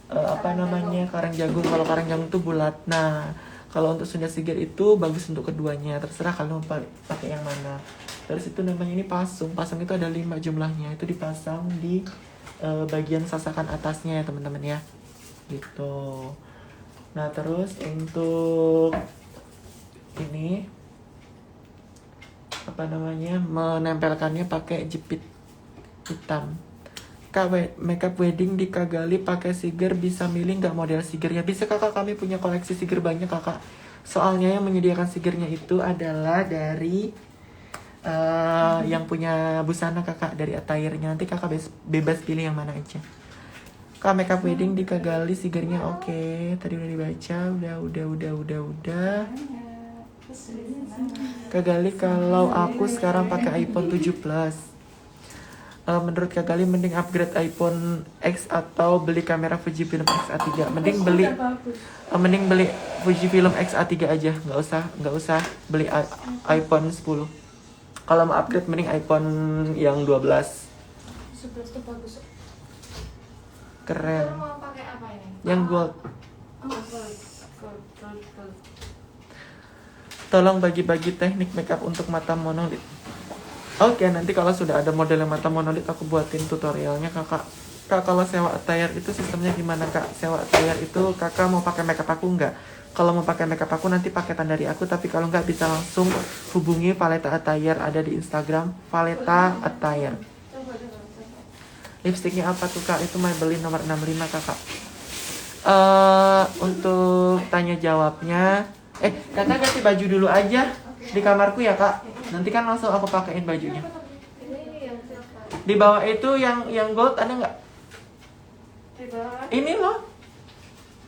apa namanya karang jagung. Kalau karang jagung itu bulat. Nah kalau untuk Sunda Sigar itu bagus untuk keduanya. Terserah kalau mau pakai yang mana. Terus itu namanya ini pasung. Pasung itu ada 5 jumlahnya. Itu dipasang di bagian sasakan atasnya ya teman-teman ya. Gitu. Nah terus untuk ini apa namanya menempelkannya pakai jepit hitam. Kak, makeup wedding di Kak Gali pakai Siger, bisa milih nggak model Siger ya? Bisa kakak, kami punya koleksi Siger banyak kakak. Soalnya yang menyediakan Sigernya itu adalah dari yang punya busana kakak, dari attire-nya. Nanti kakak bebas pilih yang mana aja. Kak, makeup wedding di Kak Gali Sigernya oke. Tadi udah dibaca, udah. Kak Gali kalau aku sekarang pakai iPhone 7 Plus. Menurut Kak Gali mending upgrade iPhone X atau beli kamera Fujifilm X-A3? Mending beli Fujifilm X-A3 aja, nggak usah beli iPhone 10. Kalau mau upgrade mending iPhone yang 12. 11 tuh bagus. Keren. Mau pakai apa ini? Yang gold. Oh, gold. Tolong bagi-bagi teknik makeup untuk mata monolit. Oke, nanti kalau sudah ada model yang mata monolit aku buatin tutorialnya kakak. Kak, kalau sewa attire itu sistemnya gimana kak? Sewa attire itu kakak mau pakai makeup aku nggak? Kalau mau pakai makeup aku nanti paketan dari aku, tapi kalau nggak bisa langsung hubungi Valeta Attire, ada di Instagram Valeta Attire. Lipstiknya apa tuh kak? Itu Maybelline nomor 65 kakak. Untuk tanya jawabnya, kakak ganti baju dulu aja di kamarku ya kak. Nanti kan langsung aku pakein bajunya. Ini yang siapa? Di bawah itu yang gold ada nggak? Di bawah. Ini loh.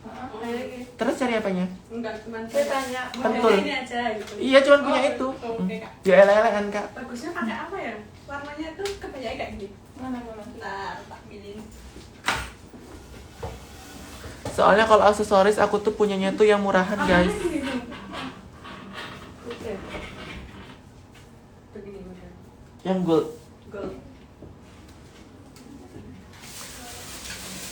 Ada lagi. Terus cari apanya? Enggak, cuma Saya tanya. Betul. ini aja gitu. Iya cuman punya Oh, itu. oke, Kak. Ya ele-elean kak. Bagusnya pakai apa ya? Warnanya tuh kebanyakan kayak gini. Mana? Bentar, tak pilih. Soalnya kalau aksesoris aku tuh punyanya tuh yang murahan guys. Oke. Begini udah. Yang gold. Gold.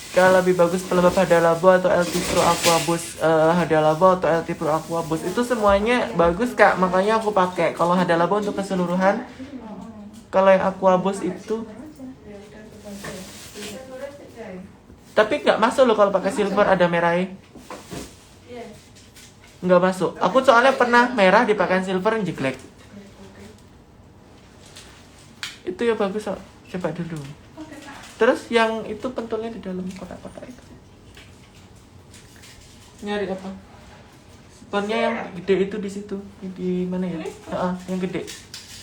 Kalau lebih bagus pelembab Hada Labo atau LT Pro Aqua Boost, Hada Labo atau LT Pro Aqua Boost itu semuanya bagus kak, makanya aku pakai. Kalau Hada Labo untuk keseluruhan, kalau yang Aqua Boost itu, tapi nggak masuk loh kalau pakai silver ada merahnya, Iya. nggak masuk. Aku soalnya pernah merah dipakai silver yang jelek. Itu ya bagus kok, coba dulu. Oke, Kak. Terus yang itu pentulnya di dalam kotak-kotak itu. Nyari apa? Sponnya yang gede itu di situ. Di mana ya? Yang gede.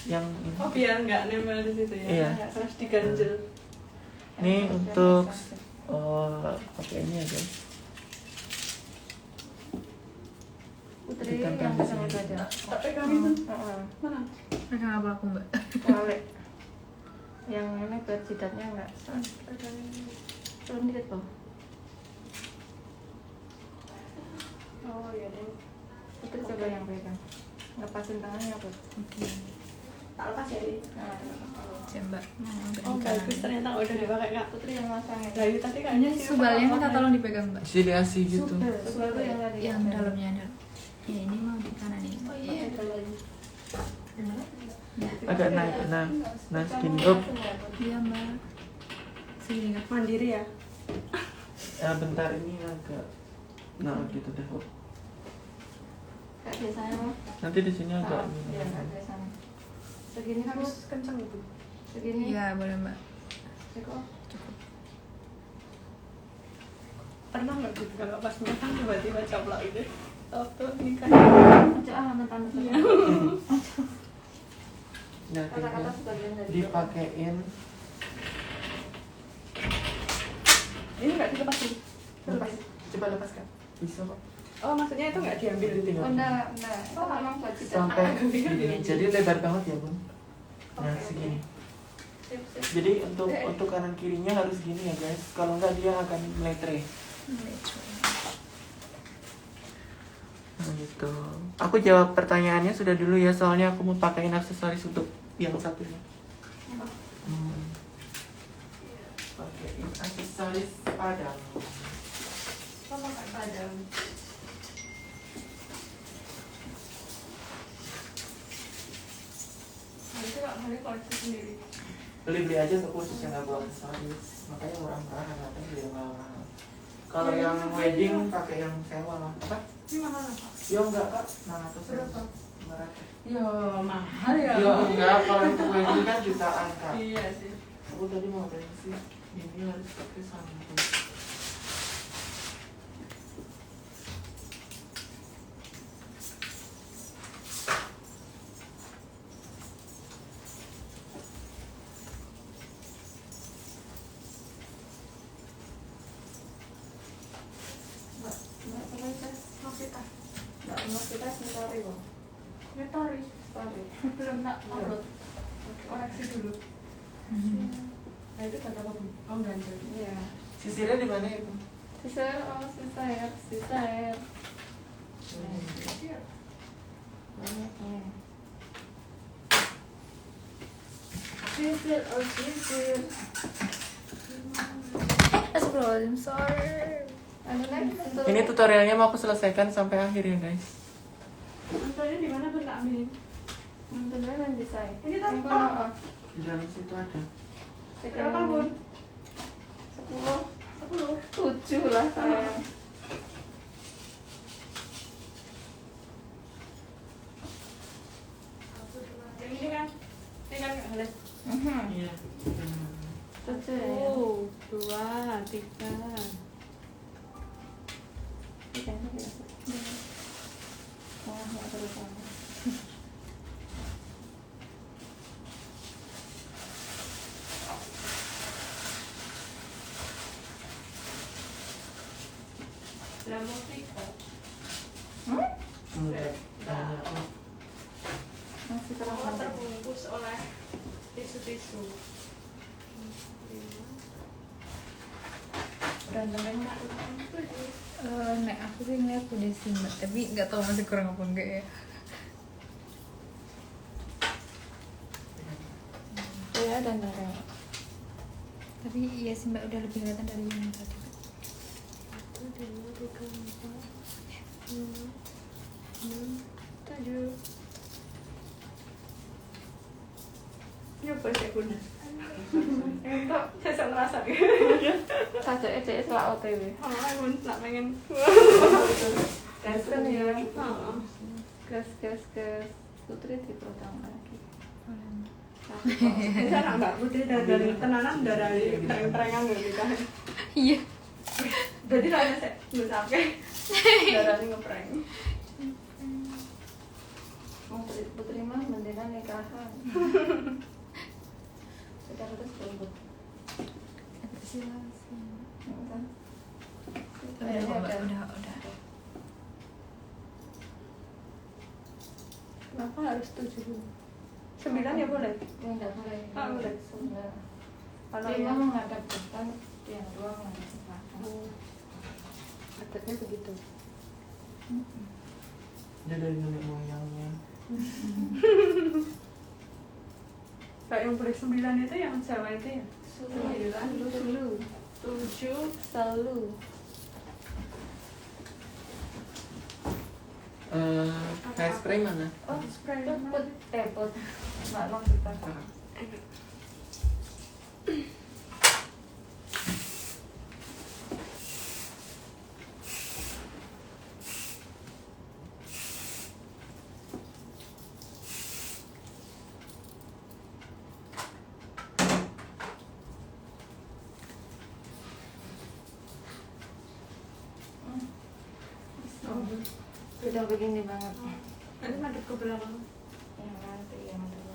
Yang ini. Oh, biar nggak nempel di situ ya. Iya. Nggak terus diganjel. Ini untuk pakai ini ya guys. Putri Ditempel yang di pegang sini. itu aja. Tak pegang itu. Mana? Pegang apa aku mbak? Wale. Yang ini buat jidatnya enggak. Turun dikit loh. Oh, iya deh. Putri coba yang pegang. Lepasin tangannya Put. Oke. Tak lepas ya, Di. Nah, Siap mbak. Oh, bagus ternyata udah dipakai, Kak. Putri yang masangnya. Nah, itu tadi kayaknya Ini subalnya minta tolong dipegang mbak. Siliasi gitu. Subal tuh yang tadi. Yang dalamnya ada. Ya ini mau di kanan ini. Oh iya. Ya. Agak naik. Nah segini. Up. Iya mbak. Segini kak. Mandiri ya. Bentar ini agak. Nah gitu deh. Up. Kayak biasanya mah. Nanti di sini agak. Iya, kayak biasanya. Segini Put. Harus kencang itu. Segini. Iya boleh mbak. Cukup. Cukup. Pernah nggak gitu kalau pas makan tiba-tiba coplok itu? Waktu nikah. Aja mentang Iya. Nah Kata-kata tinggal sebagian dari dipakein. Ini nggak dilepas sih. Lepas. Coba lepas kan. Bisa kok. Oh, maksudnya itu nggak diambil Jadi tinggal. Oh, enggak. Itu memang buat jidat. Sampai gini. Jadi lebar banget ya bun. Nah Oke, segini. Sip, sip. Jadi untuk kanan kirinya harus gini ya guys. Kalau enggak dia akan meletre. Nah gitu. Aku jawab pertanyaannya sudah dulu ya, soalnya aku mau pakein aksesoris untuk yang satunya. Pakein aksesoris padang. Sama kayak padang. Nanti Kak Hari koleksi sendiri. Beli aja tuh khusus yang nggak buat aksesoris. Makanya murah-murah, katanya beli yang murah. Kalau yang wedding pakai yang sewa lah. Apa? Ini mahal Kak? Yo enggak kak, 900 Berapa? 500. Ya mahal ya. Yo enggak, kalau untuk wedding kan jutaan kak. Iya sih. Aku tadi mau tanya sih, ini harus pakai sampo. Mbak, coba tes. Kita. Mbak, mau kita story loh. Ngetori. Story. Belum tak upload. Koreksi dulu. Nah itu kata apa Bu? Oh ganjel. Iya. Sisirnya di mana ya bu? Sisir, sisir. Banyak nih. Sisir, sisir. Astagfirullahaladzim, sorry. Ada lagi bentuk. Ini tutorialnya mau aku selesaikan sampai akhir ya guys. Contohnya di mana pun tak ambilin. Bentuknya yang desain. Ini tuh, Yang oh. kono, Di dalam situ ada. Berapa Bun? 10. 7 lah sayang. Setuju ya? 1, 2, 3. Ikannya biasa. Nggak terus sama. Lemon tea. Enggak, tanya aku. Masih terlalu Oh, terbungkus oleh tisu-tisu. berantakan. Nek aku sih ngeliat udah sih Mbak, tapi nggak tahu masih kurang apa enggak ya. Ya dan darah. Tapi iya sih Mbak, udah lebih kelihatan dari yang tadi. 1, 2, 3, 4, 5, 6, 7. Nyoba sih guna. Entuk, saya ngerasa Saja aja selak OTW. oh, aku tak pengen. Gas kan ya. Oh. Gas. Putri di perutang lagi. Bisa nak Mbak Putri dari tenanan dari tereng-terengan gitu kan. Iya. Jadi rasanya saya nggak sampai darahnya ngeprank. Putri mah mendingan nikahan. Sudah terus tunggu. Udah kok Mbak, udah. Kenapa harus 7? 9 ya boleh? Enggak boleh. Ah, boleh. 9. Kalau 5 yang menghadap depan, yang 2 menghadap belakang. adatnya begitu. Dia dari nenek moyangnya. Kayak yang boleh 9 itu yang Jawa itu ya? Sulu. 7. Selalu. Hairspray mana? Oh, Spray put. Nggak maksud apa. Udah begini banget. Nanti madep ke belakang. Yang nanti yang dulu.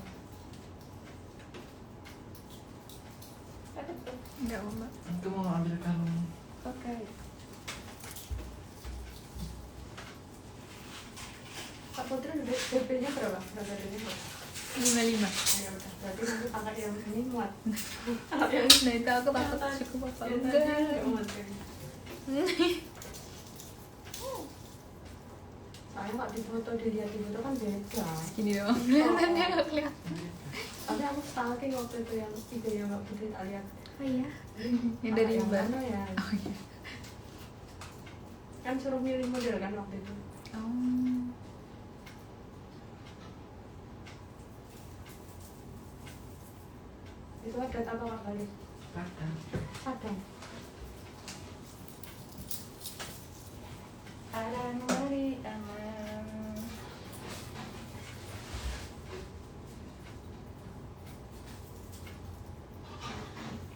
Enggak apa Mbak. Aku mau ambil kalung. Oke. Kak Putri udah BP-nya berapa? Berapa dari ini? 55. Ya udah, berarti nanti pakai yang ini muat. Kalau yang Nah itu aku takut cukup apa yang enggak. tadi nggak muat kayaknya. Soalnya kok di foto dilihat di foto kan beda. Gini doang. Kelihatannya nggak kelihatan. Tapi aku stalking waktu itu yang ide yang Mbak Putri tak lihat. Oh iya. Yang dari yang Mbak. mana ya? Oh iya. Kan suruh milih model kan waktu itu. Oh. Itu ada apa Kak kali? Padang. Padang. Aran mari aman.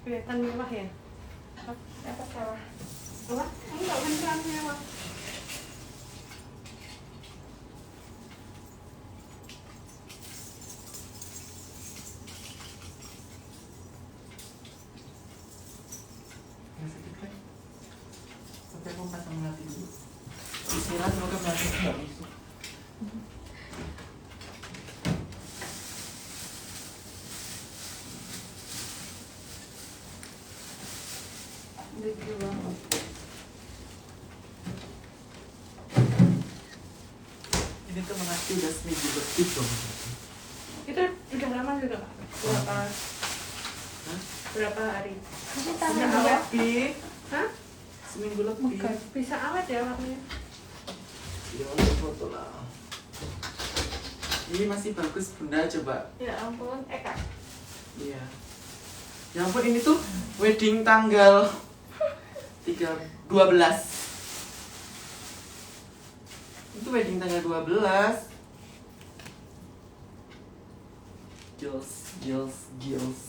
Kelihatan mewah ya? Apa salah? Apa? Enggak beneran mewah. Nggak sakit kan? Tapi aku pasang melati dulu. Bismillah, semoga melati nggak busuk. Lucu banget. Ini tuh melati udah seminggu lebih dong. Itu udah lama juga Kak? Berapa? Hah? Berapa hari? Seminggu lebih. Hah? Seminggu lebih. Bisa awet ya warnanya? Ya udah foto lah. Ini masih bagus bunda, coba. Ya ampun, Kak. Iya. Ya ampun, ini tuh wedding tanggal 12. Itu wedding tanggal 12. Gils.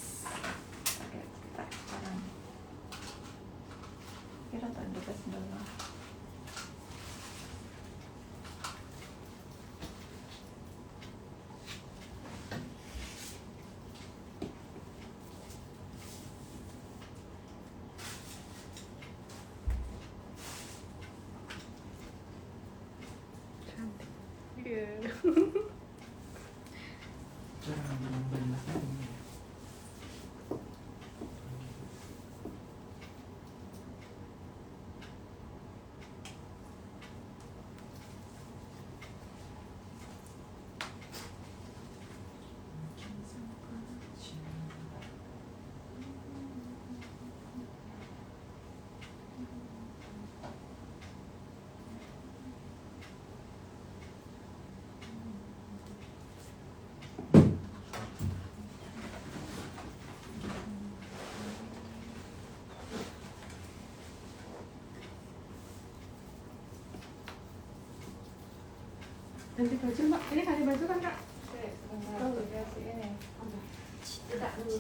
Ganti baju mbak, ini ganti baju kan kak? Sebentar, dikasih ini. Apa? Cetak dulu.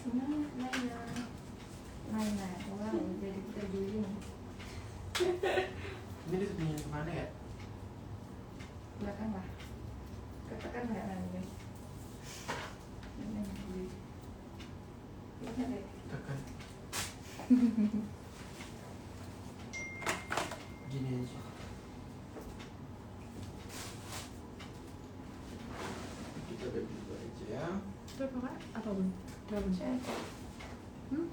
Semangat mainan. Mainan, wow, jadi kita dulu. Ini disembunyiin kemana ya? Belakang lah. Katakan nggak nanti. Ini dulu. Ini deh. Tekan. Gini aja. Kita bagi dua aja ya. Terus pakai apa bun? Berapa bun? Saya Hmm?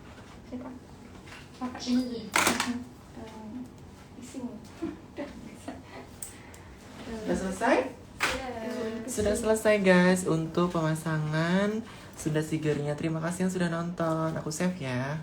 siapa? Pakai ini. Ising. Sudah selesai? Ya. Sudah selesai guys untuk pemasangan Sunda Sigurnya. Terima kasih yang sudah nonton. Aku save ya.